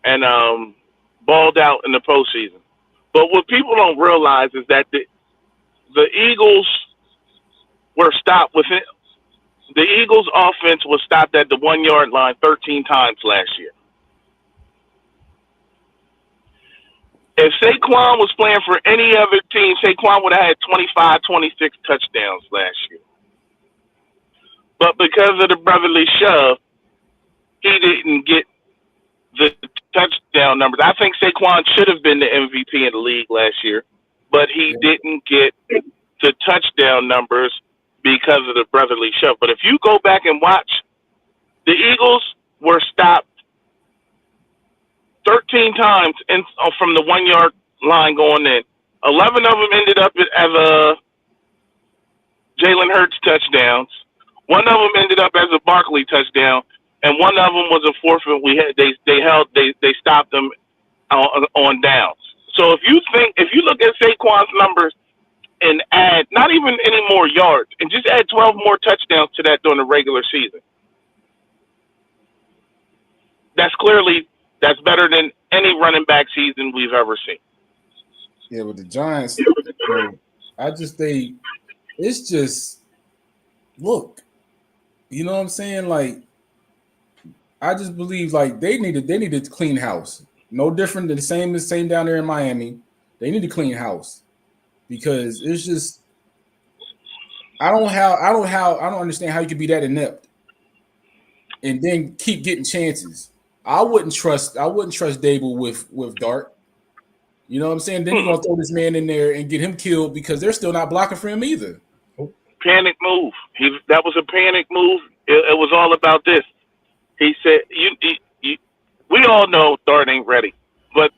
and balled out in the postseason. But what people don't realize is that the Eagles were stopped within. The Eagles' offense was stopped at the 1 yard line 13 times last year. If Saquon was playing for any other team, Saquon would have had 25, 26 touchdowns last year. But because of the brotherly shove, he didn't get the touchdown numbers. I think Saquon should have been the MVP in the league last year, but he didn't get the touchdown numbers because of the brotherly shove. But if you go back and watch, the Eagles were stopped 13 times from the 1 yard line going in. 11 of them ended up as a Jalen Hurts touchdowns. One of them ended up as a Barkley touchdown, and one of them was a forfeit. They stopped them on downs. So if you look at Saquon's numbers and add not even any more yards and just add 12 more touchdowns to that during the regular season, that's better than any running back season we've ever seen. Yeah, with the Giants, it's just look. You know what I'm saying? Like, I just believe like they needed to clean house. No different than the same down there in Miami. They need to clean house because it's just I don't understand how you could be that inept and then keep getting chances. I wouldn't trust Dable with Dart. You know what I'm saying? Then you're gonna throw this man in there and get him killed because they're still not blocking for him either. Panic move. That was a panic move. It was all about this. He said, we all know Dart ain't ready, but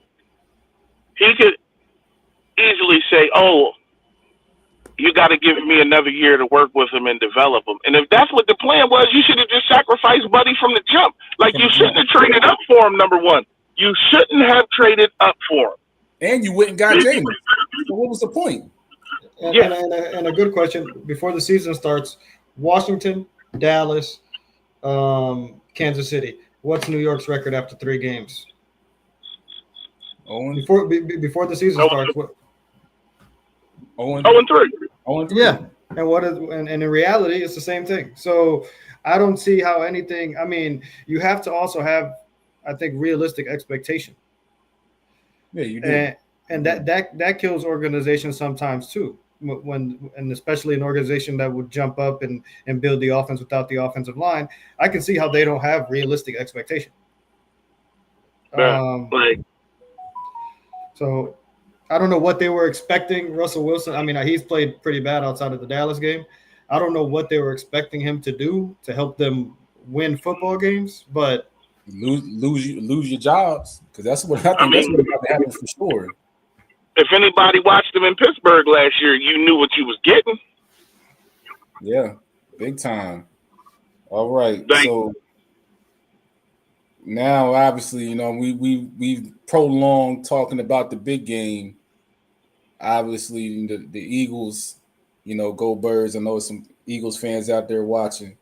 he could easily say, oh, you got to give me another year to work with him and develop him. And if that's what the plan was, you should have just sacrificed Buddy from the jump. Like, you shouldn't have traded up for him, number one. You shouldn't have traded up for him. And you went and got Jameis. So what was the point? And a good question before the season starts: Washington, Dallas, Kansas City. What's New York's record after 3 games? Before the season starts, what? 0-3. Yeah, and in reality, it's the same thing. So I don't see how anything. I mean, you have to also have, I think, realistic expectation. Yeah, you do. and that kills organizations sometimes too. When and especially an organization that would jump up and build the offense without the offensive line, I can see how they don't have realistic expectation. So I don't know what they were expecting. Russell Wilson, I mean, he's played pretty bad outside of the Dallas game. I don't know what they were expecting him to do to help them win football games, but lose your jobs, because that's what I think that's what about to happen for sure. If anybody watched him in Pittsburgh last year, you knew what you was getting. Yeah, big time. All right, so now obviously, you know, we've prolonged talking about the big game. Obviously, the Eagles, you know, go Birds. I know some Eagles fans out there watching.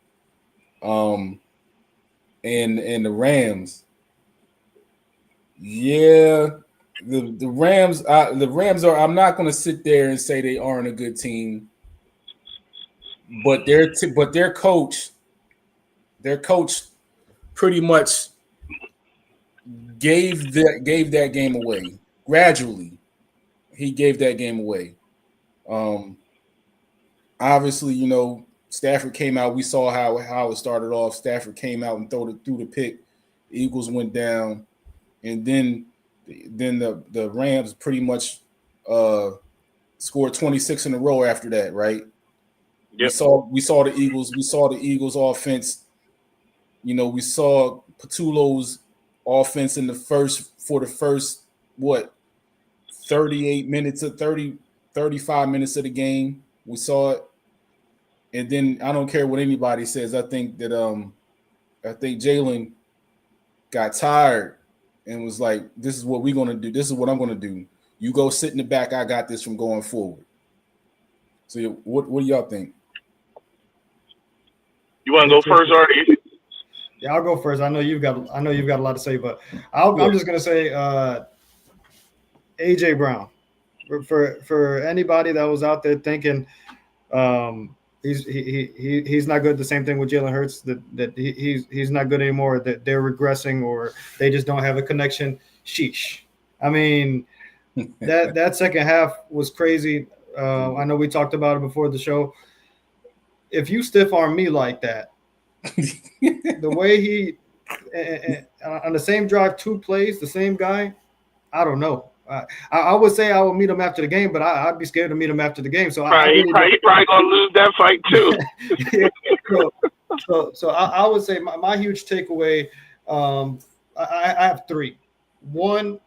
And the Rams. Yeah, the Rams. The Rams are. I'm not going to sit there and say they aren't a good team, but their coach pretty much gave that game away gradually. He gave that game away. Obviously, you know, Stafford came out. We saw how it started off. Stafford came out and threw the pick. The Eagles went down, and then the Rams pretty much scored 26 in a row after that, right? Yep. We saw the Eagles. We saw the Eagles offense. You know, we saw Patullo's offense in the first 38 minutes of 35 minutes of the game. We saw it. And then I don't care what anybody says. I think Jalen got tired and was like, this is what we're going to do. This is what I'm going to do. You go sit in the back. I got this from going forward. So what do y'all think? You want to go first, Artie? Yeah, I'll go first. I know you've got a lot to say, but I'm just going to say AJ Brown. For anybody that was out there thinking he's not good, the same thing with Jalen Hurts, that he's not good anymore, that they're regressing or they just don't have a connection. Sheesh. I mean, that second half was crazy. I know we talked about it before the show. If you stiff arm me like that, the way he on the same drive, 2 plays, the same guy, I don't know. I would say I will meet him after the game, but I'd be scared to meet him after the game. So he's probably gonna lose that fight too. So I would say my huge takeaway. I have 3. One,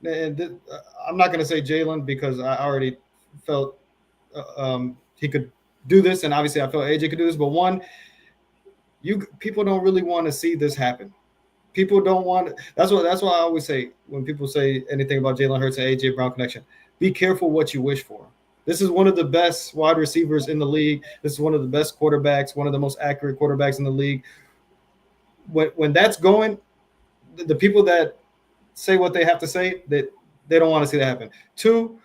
and I'm not going to say Jalen because I already felt he could do this, and obviously I felt AJ could do this. But one, people don't really want to see this happen. People don't want. That's why I always say when people say anything about Jalen Hurts and AJ Brown connection, be careful what you wish for. This is one of the best wide receivers in the league. This is one of the best quarterbacks, one of the most accurate quarterbacks in the league. When that's going, the people that say what they have to say, that they don't want to see that happen. 2,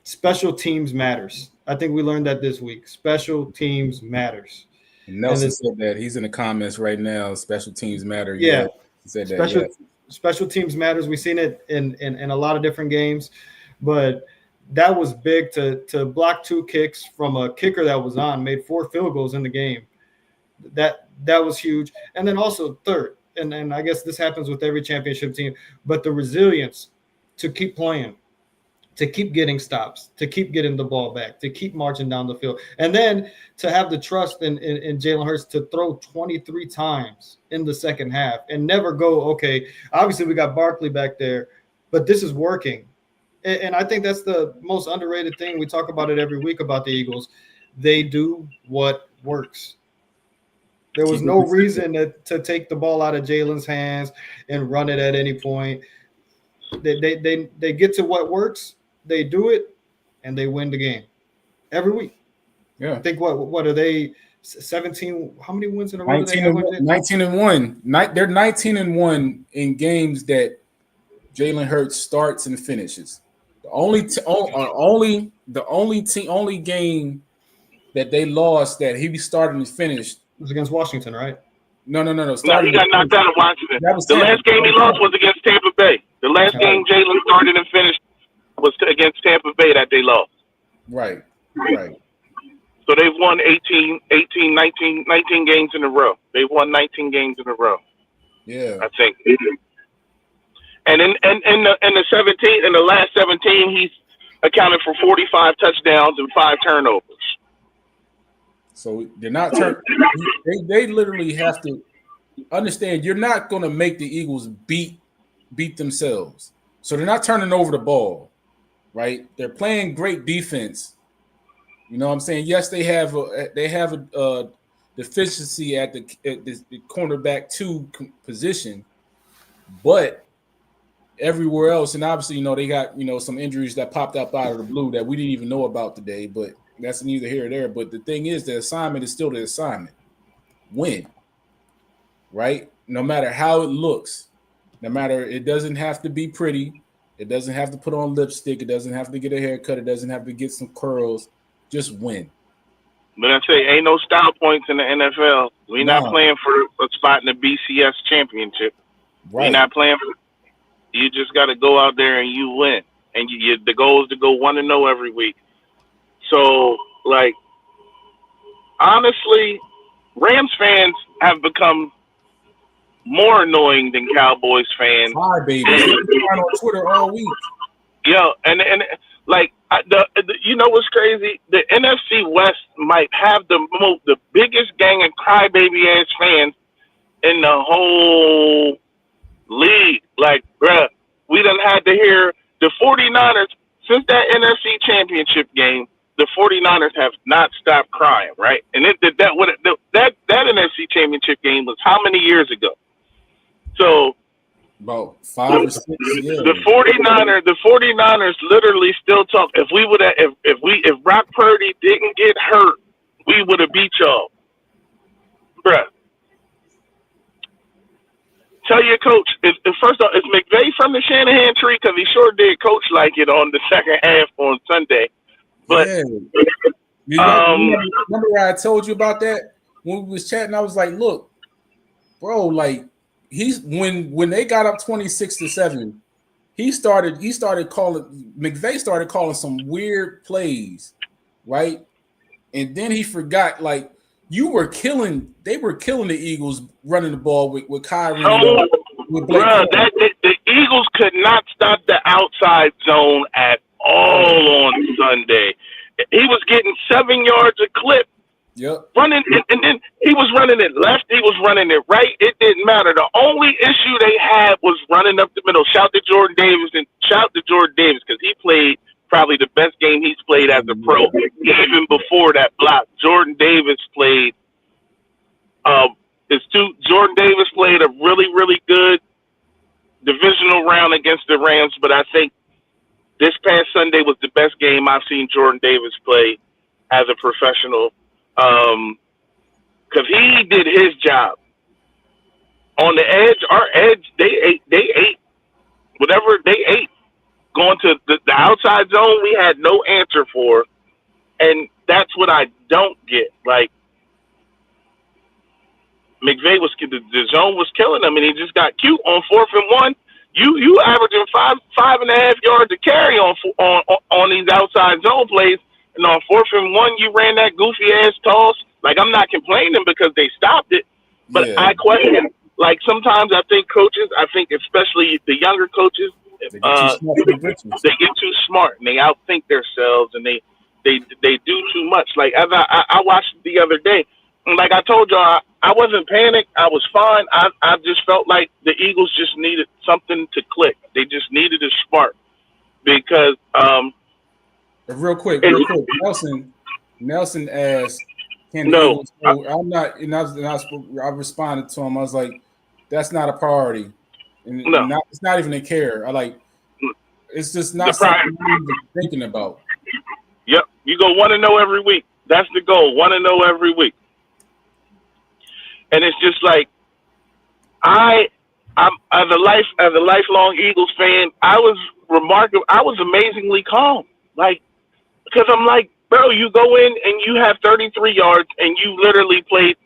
special teams matters. I think we learned that this week. Special teams matters. Nelson said that. He's in the comments right now. Special teams matter. Yeah. He said that. Special teams matters. We've seen it in a lot of different games, but that was big to block 2 kicks from a kicker that was on, made 4 field goals in the game. That was huge. And then also third, and I guess this happens with every championship team, but the resilience to keep playing, to keep getting stops, to keep getting the ball back, to keep marching down the field. And then to have the trust in Jalen Hurts to throw 23 times in the second half and never go, okay, obviously we got Barkley back there, but this is working. And I think that's the most underrated thing. We talk about it every week about the Eagles. They do what works. There was no reason to take the ball out of Jalen's hands and run it at any point. They get to what works. They do it, and they win the game every week. Yeah. I think what are they 17? How many wins in a row? 19-1. They're 19-1 in games that Jalen Hurts starts and finishes. The only game that they lost that he started and finished was against Washington, right? No. No, he got knocked out of Washington. The last game he lost was against Tampa Bay. The last game Jalen started and finished was against Tampa Bay that they lost. Right. So they've won 19 games in a row. They've won 19 games in a row. Yeah. I think. And in the last 17, he's accounted for 45 touchdowns and 5 turnovers. So they're not they literally have to understand you're not going to make the Eagles beat themselves. So they're not turning over the ball, right? They're playing great defense. You know what I'm saying? Yes, they have a deficiency at the cornerback 2 position, but everywhere else, and obviously, they got some injuries that popped up out of the blue that we didn't even know about today, but that's neither here or there. But the thing is, the assignment is still the assignment. Win, right? No matter how it looks, no matter, it doesn't have to be pretty. It doesn't have to put on lipstick. It doesn't have to get a haircut. It doesn't have to get some curls. Just win. But I say, ain't no style points in the NFL. We're not playing for a spot in the BCS championship. Right. We're not playing for. You just got to go out there and you win. And the goal is to go 1-0 every week. So, honestly, Rams fans have become more annoying than Cowboys fans. Hi, baby. They've been on Twitter all week. Yeah, and you know what's crazy? The NFC West might have the biggest gang of crybaby ass fans in the whole league. Bruh, we done had to hear the 49ers since that NFC Championship game. The 49ers have not stopped crying, right? And that NFC Championship game was how many years ago? So about 5 or 6 years. The 49ers literally still talk. If Brock Purdy didn't get hurt, we would have beat y'all. Bruh. Tell your coach, first off, is McVay from the Shanahan tree? Because he sure did coach like it on the second half on Sunday. But remember I told you about that when we was chatting? I was like, look, bro, he's when they got up 26-7, McVay started calling some weird plays, right? And then he forgot, they were killing the Eagles running the ball with Kyrie. The Eagles could not stop the outside zone at all on Sunday. He was getting 7 yards a clip. Yep. Running, and then he was running it left. He was running it right. It didn't matter. The only issue they had was running up the middle. Shout to Jordan Davis because he played probably the best game he's played as a pro. Even before that block, Jordan Davis played. Jordan Davis played a really, really good divisional round against the Rams, but I think this past Sunday was the best game I've seen Jordan Davis play as a professional. Because he did his job. On the edge, our edge, they ate. Whatever they ate. Going to the outside zone, we had no answer for. And that's what I don't get. McVay the zone was killing him, and he just got cute on 4th and 1. You averaging 5.5 yards to carry on these outside zone plays. And on 4th and 1, you ran that goofy ass toss. I'm not complaining because they stopped it, but yeah. I question. Sometimes I think coaches, especially the younger coaches, they get too smart and they outthink themselves and they do too much. As I watched the other day, and like I told y'all, I wasn't panicked. I was fine. I just felt like the Eagles just needed something to click. They just needed a spark because. Real quick, Nelson asked, "Can the Eagles?" I'm not, and I responded to him. I was like, "That's not a priority, and it's not even a care. It's just not something I'm even thinking about." Yep, you go 1-0 every week. That's the goal. 1-0 every week, and it's just I'm as a lifelong Eagles fan. I was amazingly calm, because I'm bro, you go in and you have 33 yards and you literally played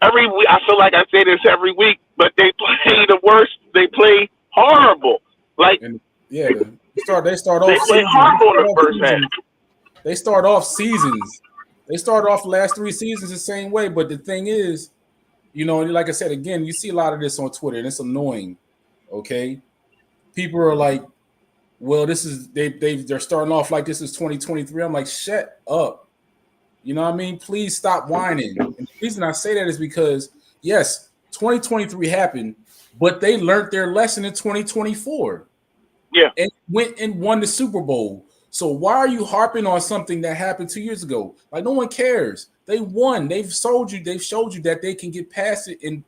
every week. I feel like I say this every week, but they play the worst. They play horrible. Like, And yeah, they start off they play seasons. hard on the first half. They start off seasons. They start off the last 3 seasons the same way. But the thing is, you know, like I said again, you see a lot of this on Twitter, and it's annoying. Okay, people are like, "Well, this is they're starting off like this is 2023." I'm like, "Shut up." You know what I mean? Please stop whining. And the reason I say that is because yes, 2023 happened, but they learned their lesson in 2024. Yeah, and went and won the Super Bowl. So why are you harping on something that happened 2 years ago? Like no one cares. They won. They've showed you that they can get past it and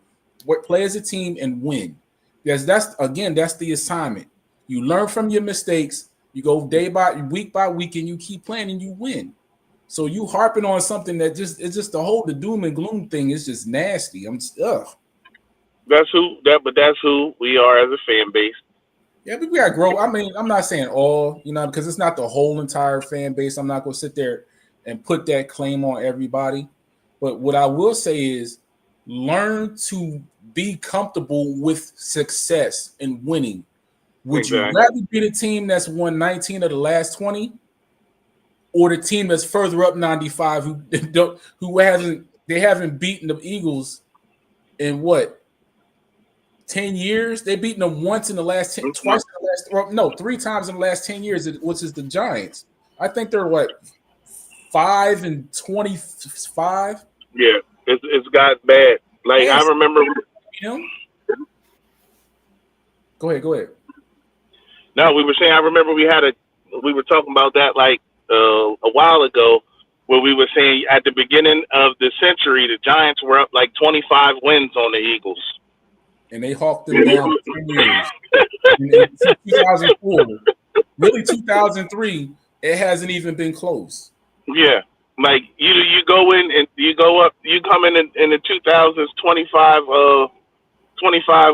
play as a team and win. Yes, that's the assignment. You learn from your mistakes. You go week by week, and you keep playing and you win. So you harping on something that it's just the doom and gloom thing is just nasty. that's who we are as a fan base. Yeah, but we gotta grow. I mean, I'm not saying all, you know, because it's not the whole entire fan base. I'm not gonna sit there and put that claim on everybody. But what I will say is learn to be comfortable with success and winning. Would you rather be the team that's won 19 of the last 20, or the team that's further up 95 who haven't beaten the Eagles in what? 10 years? They beaten them once in the last 10, twice in the last, no, 3 times in the last 10 years, which is the Giants. I think they're what, 5-25? Yeah, it's got bad. Like yes. I remember, you know. Go ahead. No, we were saying. I remember we were talking about that like a while ago, where we were saying at the beginning of the century, the Giants were up like 25 wins on the Eagles. And they hawked them down for 10 years. In 2004, really 2003, it hasn't even been close. Yeah, like you go in and you go up, you come in the 2000s, 25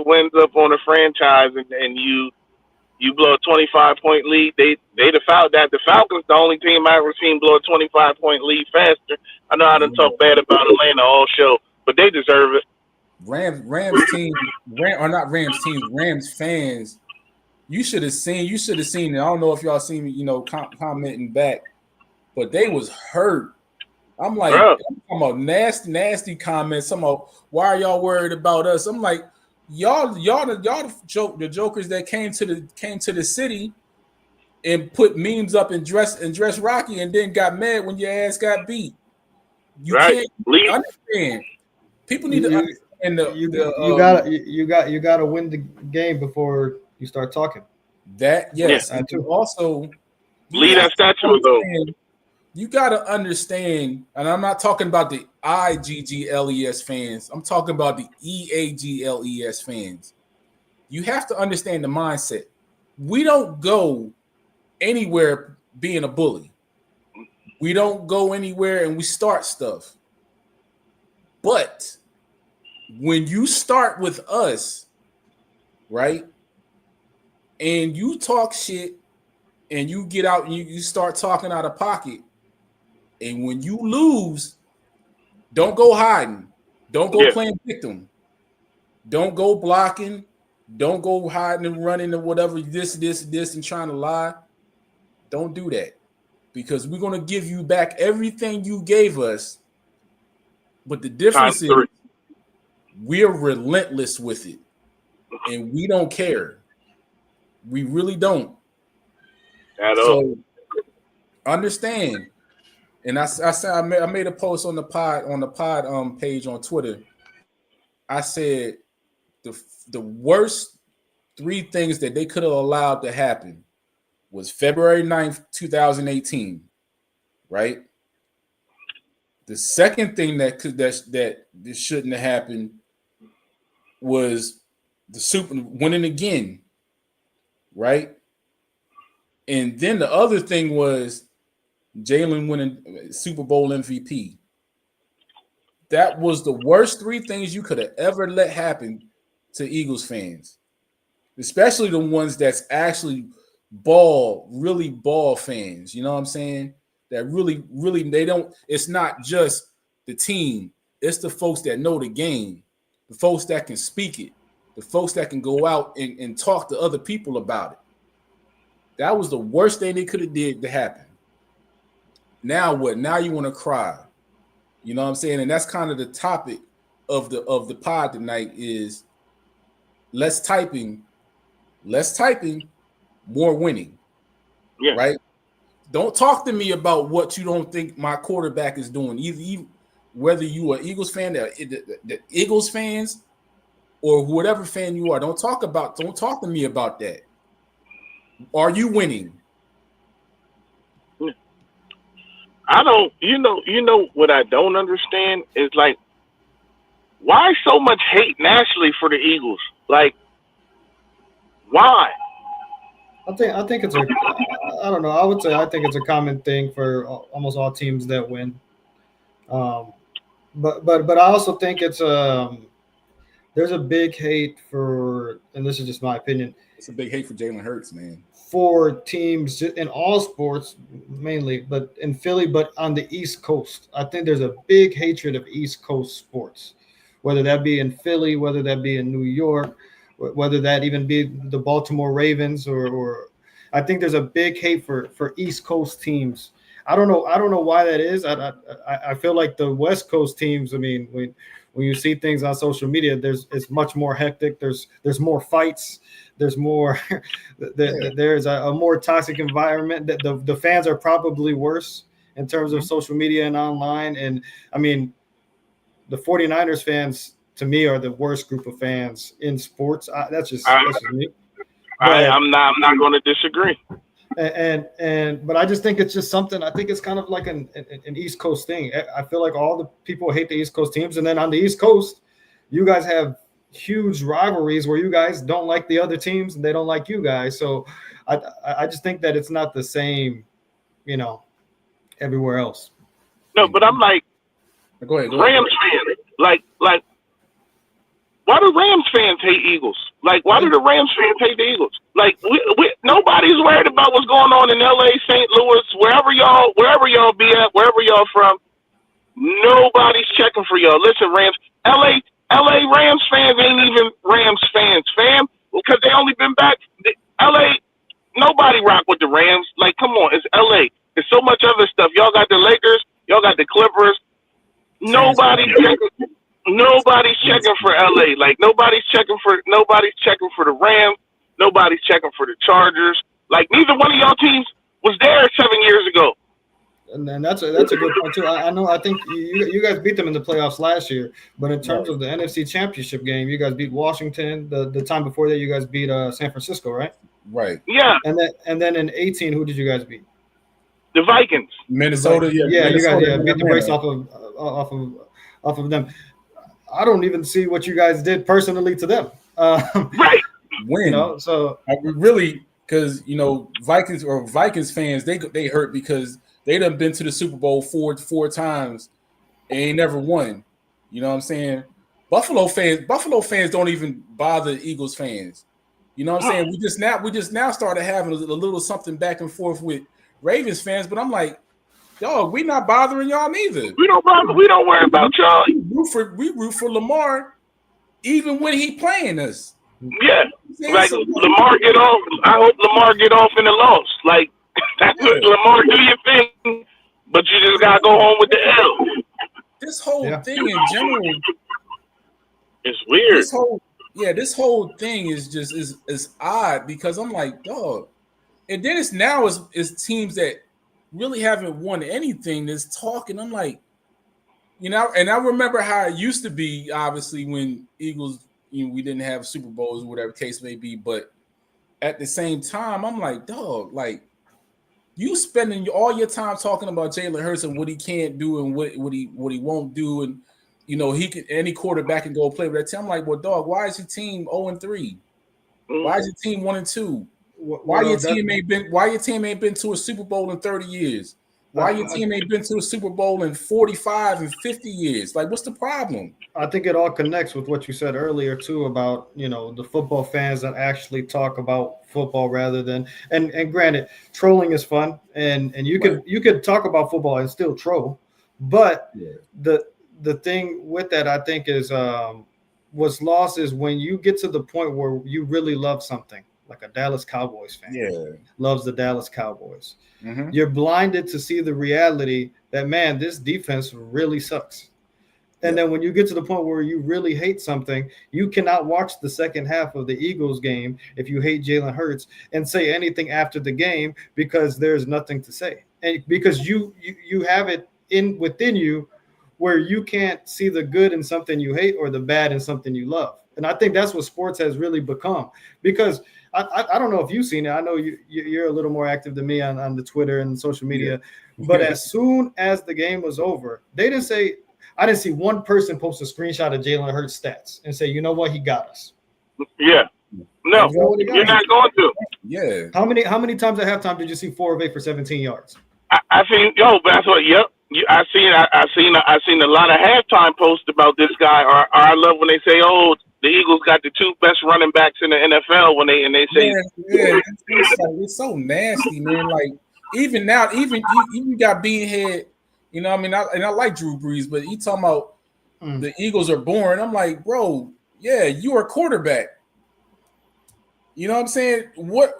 wins up on a franchise, and you blow a 25-point lead. The Falcons the only team I ever seen blow a 25-point lead faster. I know I done talk bad about Atlanta all show, but they deserve it. Rams fans, you should have seen it. I don't know if y'all seen me, you know, commenting back, but they was hurt. I'm like, I'm talking about nasty comments. Some of why are y'all worried about us? I'm like, y'all the jokers that came to the city and put memes up and dress Rocky and then got mad when your ass got beat. You can't understand. People need to understand. You gotta win the game before you start talking. That yes, and also lead that statue though. You gotta understand, and I'm not talking about the IGGLES fans. I'm talking about the EAGLES fans. You have to understand the mindset. We don't go anywhere being a bully. We don't go anywhere and we start stuff. But when you start with us, right, and you talk shit and you get out and you start talking out of pocket, and when you lose, don't go hiding. Don't go playing victim. Don't go blocking. Don't go hiding and running or whatever, this, and trying to lie. Don't do that, because we're going to give you back everything you gave us. But the difference is we're relentless with it, and we don't care. We really don't. So understand. And I said I made a post on the pod page on Twitter. I said the worst 3 things that they could have allowed to happen was February 9th, 2018, right? The second thing that shouldn't have happened was the Super winning again, right? And then the other thing was Jalen winning Super Bowl MVP. That was the worst 3 things you could have ever let happen to Eagles fans, especially the ones that's actually really ball fans. You know what I'm saying? That really, they don't. It's not just the team. It's the folks that know the game, the folks that can speak it, the folks that can go out and talk to other people about it. That was the worst thing they could have did to happen. Now what? Now you want to cry. You know what I'm saying? And that's kind of the topic of the pod tonight is less typing, more winning. Yeah. Right? Don't talk to me about what you don't think my quarterback is doing. Either whether you are Eagles fan, the Eagles fans, or whatever fan you are, don't talk to me about that. Are you winning? I don't. You know what I don't understand is like, why so much hate nationally for the Eagles? Like, why? I think it's I don't know. I would say I think it's a common thing for almost all teams that win. But I also think it's there's a big hate for, and this is just my opinion. It's a big hate for Jalen Hurts, man. For teams in all sports, mainly, but in Philly, but on the East Coast, I think there's a big hatred of East Coast sports, whether that be in Philly, whether that be in New York, whether that even be the Baltimore Ravens, or I think there's a big hate for East Coast teams. I don't know why that is. I feel like the West Coast teams. I mean, when you see things on social media, it's much more hectic. There's more fights. There's more. There's a more toxic environment. The fans are probably worse in terms of social media and online. And I mean, the 49ers fans to me are the worst group of fans in sports. That's just me. I'm not going to disagree. But I just think it's just something. I think it's kind of like an East Coast thing. I feel like all the people hate the East Coast teams, and then on the East Coast, you guys have huge rivalries where you guys don't like the other teams and they don't like you guys. So I just think that it's not the same, everywhere else. No, but I'm like, go ahead. Rams fans, like, why do Rams fans hate Eagles? Like, why do the Rams fans hate the Eagles? Like, nobody's worried about what's going on in L.A., St. Louis, wherever y'all be at, wherever y'all from. Nobody's checking for y'all. Listen, Rams, L.A. Rams fans ain't even Rams fans, fam, because they only been back. L.A., nobody rock with the Rams. Like, come on, it's L.A. There's so much other stuff. Y'all got the Lakers. Y'all got the Clippers. Nobody's checking for LA. Like nobody's checking for the Rams. Nobody's checking for the Chargers. Like neither one of y'all teams was there 7 years ago. And then that's a good point too. I think you guys beat them in the playoffs last year, but in terms of the NFC Championship game, you guys beat Washington. The time before that, you guys beat San Francisco, right? Right. Yeah. And then in 2018, who did you guys beat? The Vikings. Minnesota. Yeah, Minnesota, you guys beat the brakes off of them. I don't even see what you guys did personally to them. Right. Win. So I really, because Vikings fans, they hurt because they done been to the Super Bowl four times and ain't never won. You know what I'm saying? Buffalo fans don't even bother Eagles fans. You know what I'm saying? We just now started having a little something back and forth with Ravens fans, but I'm like, dog, we not bothering y'all neither. We don't bother. We don't worry about y'all. We root for Lamar, even when he playing us. Yeah, like Lamar get off. I hope Lamar get off in the loss. Like Lamar do your thing, but you just gotta go home with the L. This whole thing in general, it's weird. This whole thing is just is odd because I'm like, dog, and then it's teams that really haven't won anything that's talking. I'm like, and I remember how it used to be, obviously, when Eagles, we didn't have Super Bowls or whatever case may be. But at the same time, I'm like, dog, like you spending all your time talking about Jalen Hurts and what he can't do and what he won't do, and any quarterback can go play with that team. I'm like, well, dog, why is your team 0-3? Why is your team 1-2? Why your team ain't been to a Super Bowl in 30 years? Why your team ain't been to a Super Bowl in 45 and 50 years? Like, what's the problem? I think it all connects with what you said earlier too about the football fans that actually talk about football rather than and granted, trolling is fun and you could talk about football and still troll, but the thing with that I think is what's lost is when you get to the point where you really love something. like a Dallas Cowboys fan, Yeah. loves the Dallas Cowboys. Mm-hmm. You're blinded to see the reality that, man, this defense really sucks. And then when you get to the point where you really hate something, you cannot watch the second half of the Eagles game if you hate Jalen Hurts and say anything after the game because there's nothing to say. And because you have it within you where you can't see the good in something you hate or the bad in something you love. And I think that's what sports has really become. Because I don't know if you've seen it. I know you're a little more active than me on the Twitter and social media. Yeah. But as soon as the game was over, they didn't say – I didn't see one person post a screenshot of Jalen Hurts stats and say, you know what, he got us. Yeah. No, you're not going to. Yeah. How many times at halftime did you see 4 of 8 for 17 yards? I seen but that's what. Yep. I seen a lot of halftime posts about this guy. Or I love when they say, "Oh, the Eagles got the 2 best running backs in the NFL." When they say, it's so nasty, man. Like even now, even got Beanhead. You know, I mean, I like Drew Brees, but he talking about the Eagles are boring. I'm like, bro, yeah, you are a quarterback. You know what I'm saying? Look,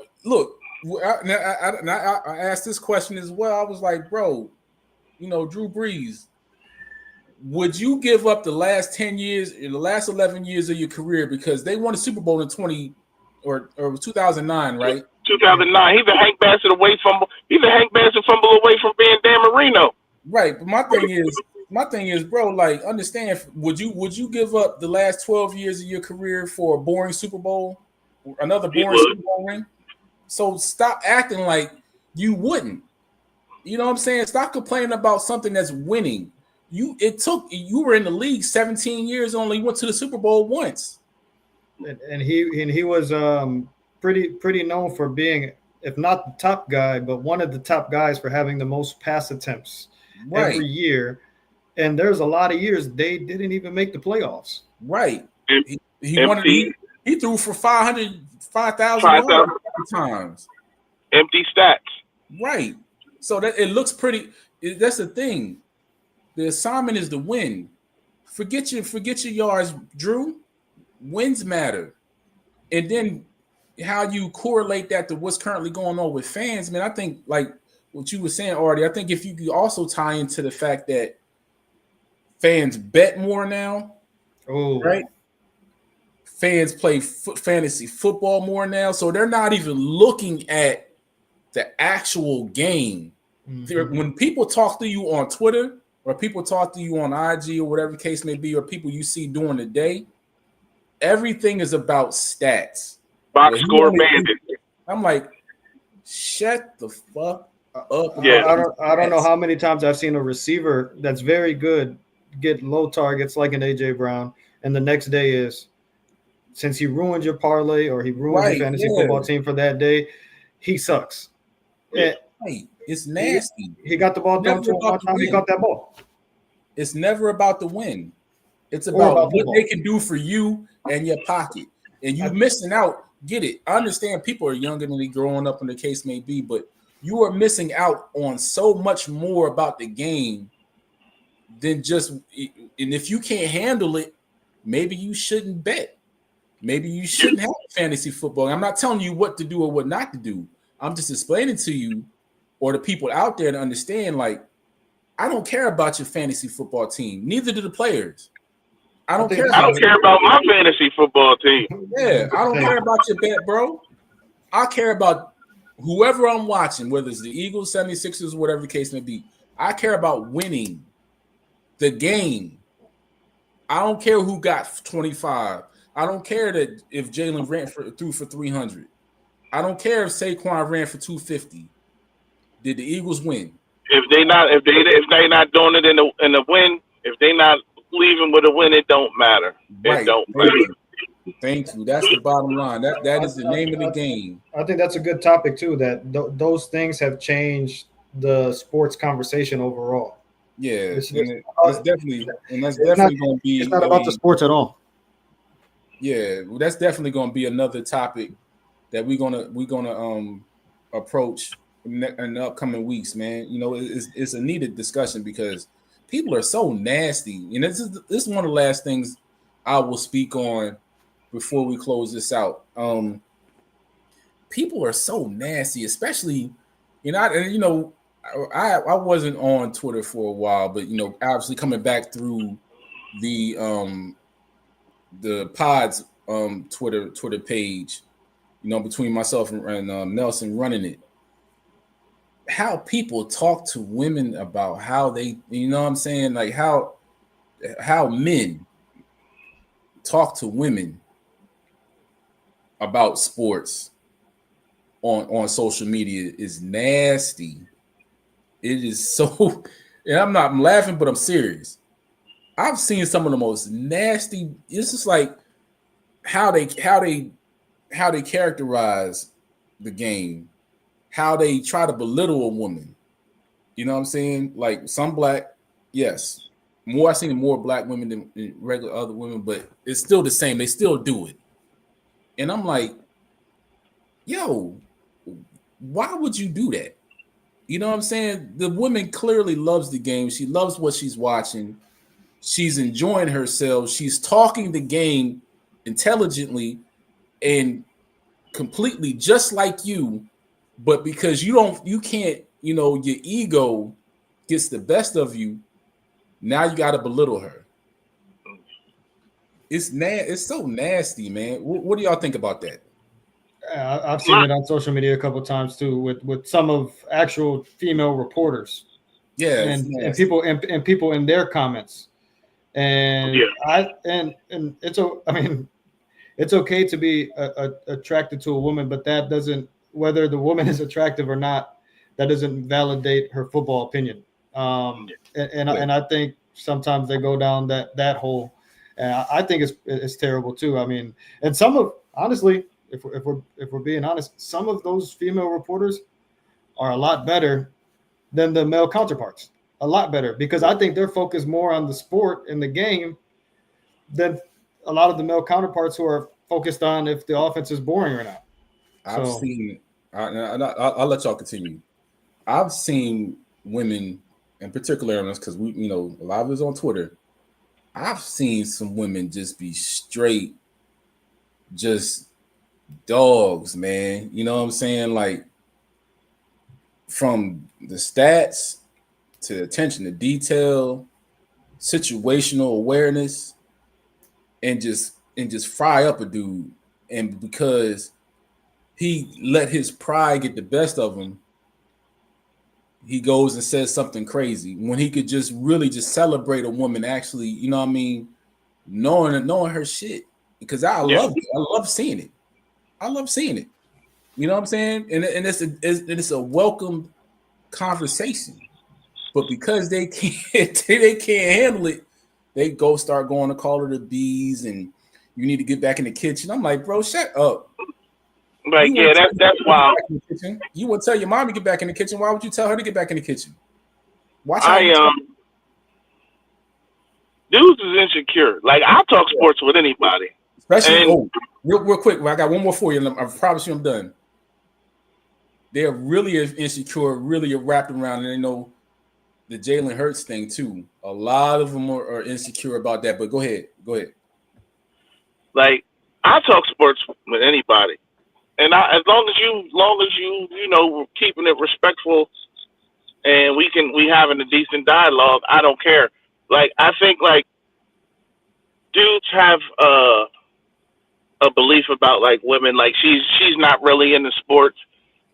I asked this question as well. I was like, bro, you know, Drew Brees, would you give up the last 10 years, the last 11 years of your career because they won a Super Bowl in 2009, right? 2009. He's a Hank Bassett fumble away from being Dan Marino. Right, but my thing is, bro, like, understand, would you give up the last 12 years of your career for a boring Super Bowl, another boring Super Bowl ring? So stop acting like you wouldn't. You know what I'm saying? Stop complaining about something that's winning. You were in the league 17 years, only went to the Super Bowl once. And he was pretty known for being, if not the top guy, but one of the top guys for having the most pass attempts. Right. Every year, and there's a lot of years they didn't even make the playoffs. Right. He threw for 5,000 times. Empty stats. Right. So that it looks pretty. That's the thing. The assignment is to win. Forget your yards, Drew. Wins matter, and then how you correlate that to what's currently going on with fans. Man, I think like what you were saying, Artie, I think if you could also tie into the fact that fans bet more now, right? Fans play fantasy football more now, so they're not even looking at the actual game. Mm-hmm. When people talk to you on Twitter or people talk to you on IG or whatever the case may be, or people you see during the day, everything is about stats. Box score bandit. I'm like, shut the fuck up. Yeah, I don't know how many times I've seen a receiver that's very good get low targets like an AJ Brown, and the next day is, since he ruined your parlay or he ruined your fantasy football team for that day, he sucks. Right. It's nasty. He got the ball thrown to him one time. He got that ball. It's never about the win. It's about what they can do for you and your pocket. And you missing out. Get it. I understand people are younger than they growing up, and the case may be, but you are missing out on so much more about the game than just. And if you can't handle it, maybe you shouldn't bet. Maybe you shouldn't have fantasy football. I'm not telling you what to do or what not to do. I'm just explaining to you or the people out there to understand, like, I don't care about your fantasy football team. Neither do the players. I don't care about my fantasy football team. Yeah, I don't care about your bet, bro. I care about whoever I'm watching, whether it's the Eagles, 76ers, whatever the case may be. I care about winning the game. I don't care who got 25. I don't care that if Jalen threw for 300. I don't care if Saquon ran for 250. Did the Eagles win? If they not doing it in the win, if they not leaving with a win, it don't matter. It don't matter. Thank you. That's the bottom line. That is the name of the game. I think that's a good topic too. That those things have changed the sports conversation overall. Yeah, that's definitely going to be. It's not about the sports at all. Yeah, well, that's definitely going to be another topic that we're gonna approach in the upcoming weeks, man. You know, it's a needed discussion because people are so nasty, and this is one of the last things I will speak on before we close this out. people are so nasty, especially, I wasn't on Twitter for a while, but obviously coming back through the pods Twitter page, between myself and Nelson running it, how people talk to women about how they, what I'm saying, like how men talk to women about sports on social media is nasty. It is so, and I'm laughing, but I'm serious. I've seen some of the most nasty. It's just like how they characterize the game, how they try to belittle a woman. You know what I'm saying? Like some black, yes, I've seen more black women than regular other women, but it's still the same. They still do it, and I'm like, yo, why would you do that? You know what I'm saying? The woman clearly loves the game. She loves what she's watching. She's enjoying herself. She's talking the game intelligently and completely just like you, but because you can't, your ego gets the best of you. Now you got to belittle her. It's so nasty, man. What do y'all think about that? I've seen it on social media a couple of times too, with some of actual female reporters. Yeah, and people in their comments. And it's okay to be attracted to a woman, but that doesn't, whether the woman is attractive or not, that doesn't validate her football opinion. And I think sometimes they go down that hole. And I think it's terrible too. I mean, and some of, honestly, if we're being honest, some of those female reporters are a lot better than the male counterparts. A lot better, because I think they're focused more on the sport and the game than a lot of the male counterparts who are focused on if the offense is boring or not. I've seen. I'll let y'all continue. I've seen women, in particular, because we, a lot of us on Twitter. I've seen some women just be straight, just dogs, man. You know what I'm saying? Like from the stats to attention to detail, situational awareness, and just fry up a dude. And because he let his pride get the best of him, he goes and says something crazy when he could just really just celebrate a woman actually, knowing her shit. Because I love seeing it. I love seeing it. You know what I'm saying? And it's a welcome conversation. But because they can't handle it, they start going to call her the bees and you need to get back in the kitchen. I'm like, bro, shut up. Like, that's wild. You would tell your mom to get back in the kitchen. Why would you tell her to get back in the kitchen? Dudes is insecure. Like, I talk sports with anybody. Especially, real quick, I got one more for you, and I promise you I'm done. They're really insecure, really wrapped around, and they know the Jalen Hurts thing too. A lot of them are insecure about that. But go ahead. Like, I talk sports with anybody, and as long as you keeping it respectful, and we having a decent dialogue, I don't care. Like, I think like dudes have a belief about like women, like she's not really into sports.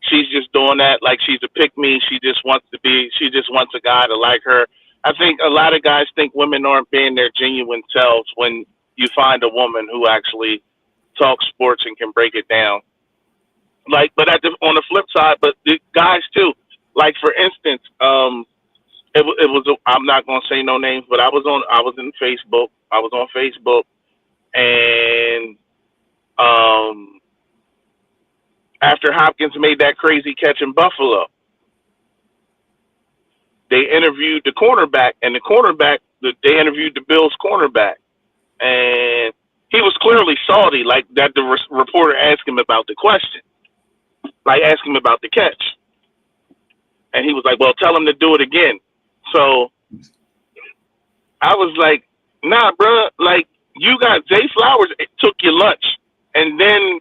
She's just doing that like she's a pick-me. She just wants a guy to like her. I think a lot of guys think women aren't being their genuine selves when you find a woman who actually talks sports and can break it down. Like, but on the flip side, but the guys too. Like, for instance, it was I'm not gonna say no names, but I was on Facebook. I was on Facebook, and after Hopkins made that crazy catch in Buffalo, they interviewed the cornerback, and they interviewed the Bills cornerback, and he was clearly salty, like that the reporter asked him about the question, like asked him about the catch. And he was like, well, tell him to do it again. So I was like, nah, bro, like, Zay Flowers took your lunch, and then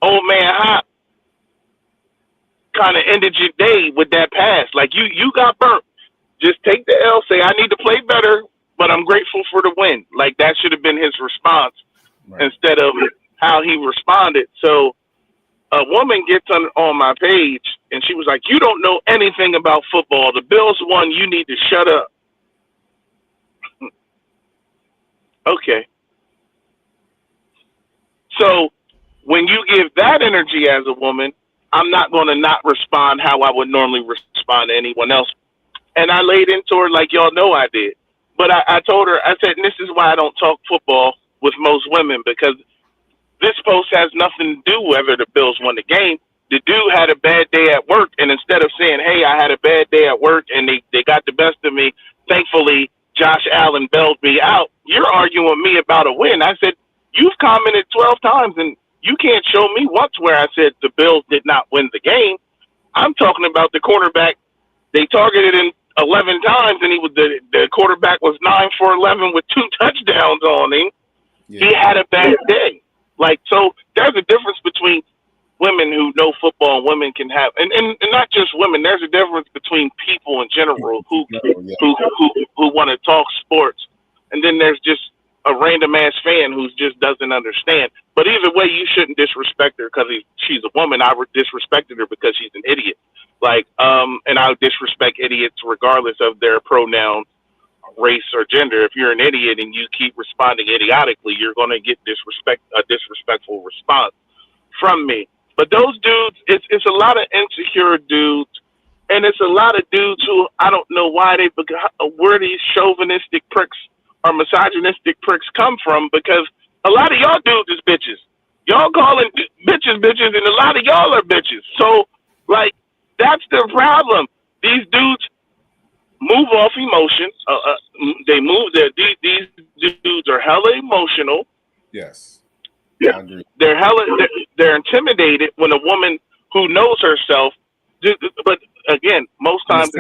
old man Hop kind of ended your day with that pass. Like you got burnt. Just take the L. Say I need to play better, but I'm grateful for the win. Like that should have been his response instead of how he responded. So a woman gets on my page and she was like, "You don't know anything about football. The Bills won. You need to shut up." Okay. So when you give that energy as a woman, I'm not going to not respond how I would normally respond to anyone else. And I laid into her like y'all know I did. But I told her, I said, and this is why I don't talk football with most women, because this post has nothing to do whether the Bills won the game. The dude had a bad day at work, and instead of saying, hey, I had a bad day at work and they got the best of me, thankfully Josh Allen bailed me out, you're arguing with me about a win. I said, you've commented 12 times, and you can't show me once where I said the Bills did not win the game. I'm talking about the quarterback. They targeted him 11 times, and the quarterback was 9 for 11 with 2 touchdowns on him. Yeah. He had a bad day. Like, so there's a difference between women who know football and women can have, and not just women. There's a difference between people in general who want to talk sports, and then there's just a random ass fan who just doesn't understand. But either way, you shouldn't disrespect her because she's a woman. I disrespected her because she's an idiot. Like, and I would disrespect idiots regardless of their pronouns, race, or gender. If you're an idiot and you keep responding idiotically, you're going to get a disrespectful response from me. But those dudes, it's a lot of insecure dudes, and it's a lot of dudes who I don't know where these chauvinistic pricks or misogynistic pricks come from, because a lot of y'all dudes is bitches. Y'all calling bitches, and a lot of y'all are bitches. So, like, that's the problem. These dudes move off emotions. They move. These dudes are hella emotional. Yes. Yeah. They're intimidated when a woman who knows herself. But again, most times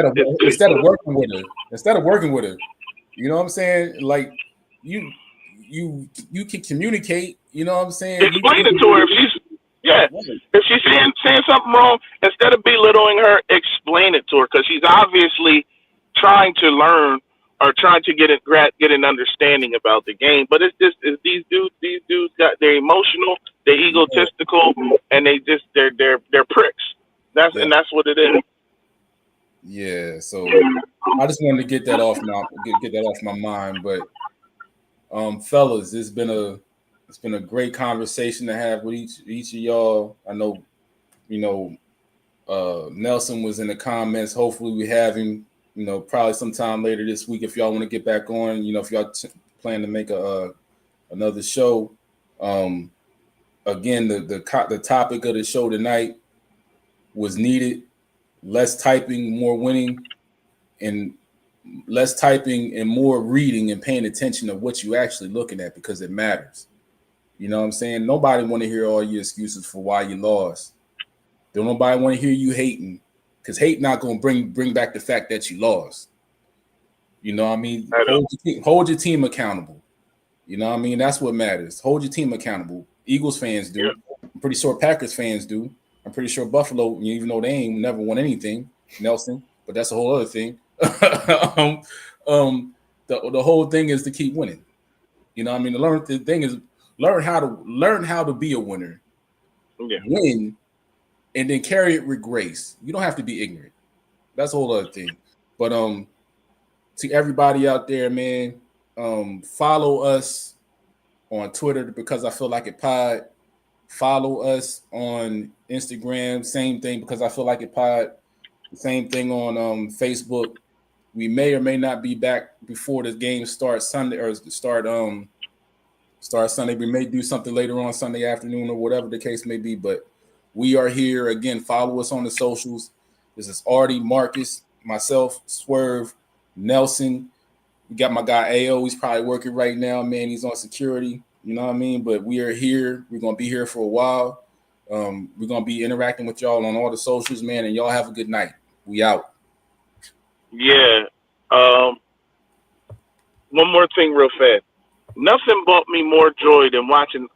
instead of working with her, you know what I'm saying? Like you can communicate. You know what I'm saying? Explain it to her if she's saying something wrong, instead of belittling her, explain it to her, because she's obviously trying to learn or trying to get an understanding about the game. But these dudes they're emotional, they're egotistical, and they're pricks. And that's what it is. Yeah. So I just wanted to get that off my mind. But fellas, it's been a great conversation to have with each of y'all. I know, Nelson was in the comments. Hopefully we have him, probably sometime later this week if y'all want to get back on, if y'all plan to make another show. Again, the topic of the show tonight was needed. Less typing, more winning, and less typing and more reading and paying attention to what you actually looking at, because it matters. You know what I'm saying? Nobody want to hear all your excuses for why you lost. Don't nobody want to hear you hating, because hate not going to bring back the fact that you lost. You know what I mean? Hold your team accountable. You know what I mean? That's what matters. Hold your team accountable. Eagles fans do. Yeah. I'm pretty sure Packers fans do. I'm pretty sure Buffalo, even though they ain't never won anything, Nelson, but that's a whole other thing. The whole thing is to keep winning. You know what I mean? The thing is learn how to be a winner. Yeah. Win, and then carry it with grace. You don't have to be ignorant. That's a whole other thing. But to everybody out there, man, follow us on Twitter, Because I Feel Like It Pod. Follow us on Instagram, same thing, Because I Feel Like It Pod. Same thing on Facebook. We may or may not be back before the game starts Sunday, or start Sunday. We may do something later on Sunday afternoon or whatever the case may be, but we are here. Again, follow us on the socials. This is Artie, Marcus, myself, Swerve, Nelson. We got my guy AO. He's probably working right now, man. He's on security. You know what I mean? But we are here. We're going to be here for a while. We're going to be interacting with y'all on all the socials, man. And y'all have a good night. We out. Yeah. One more thing real fast. Nothing brought me more joy than watching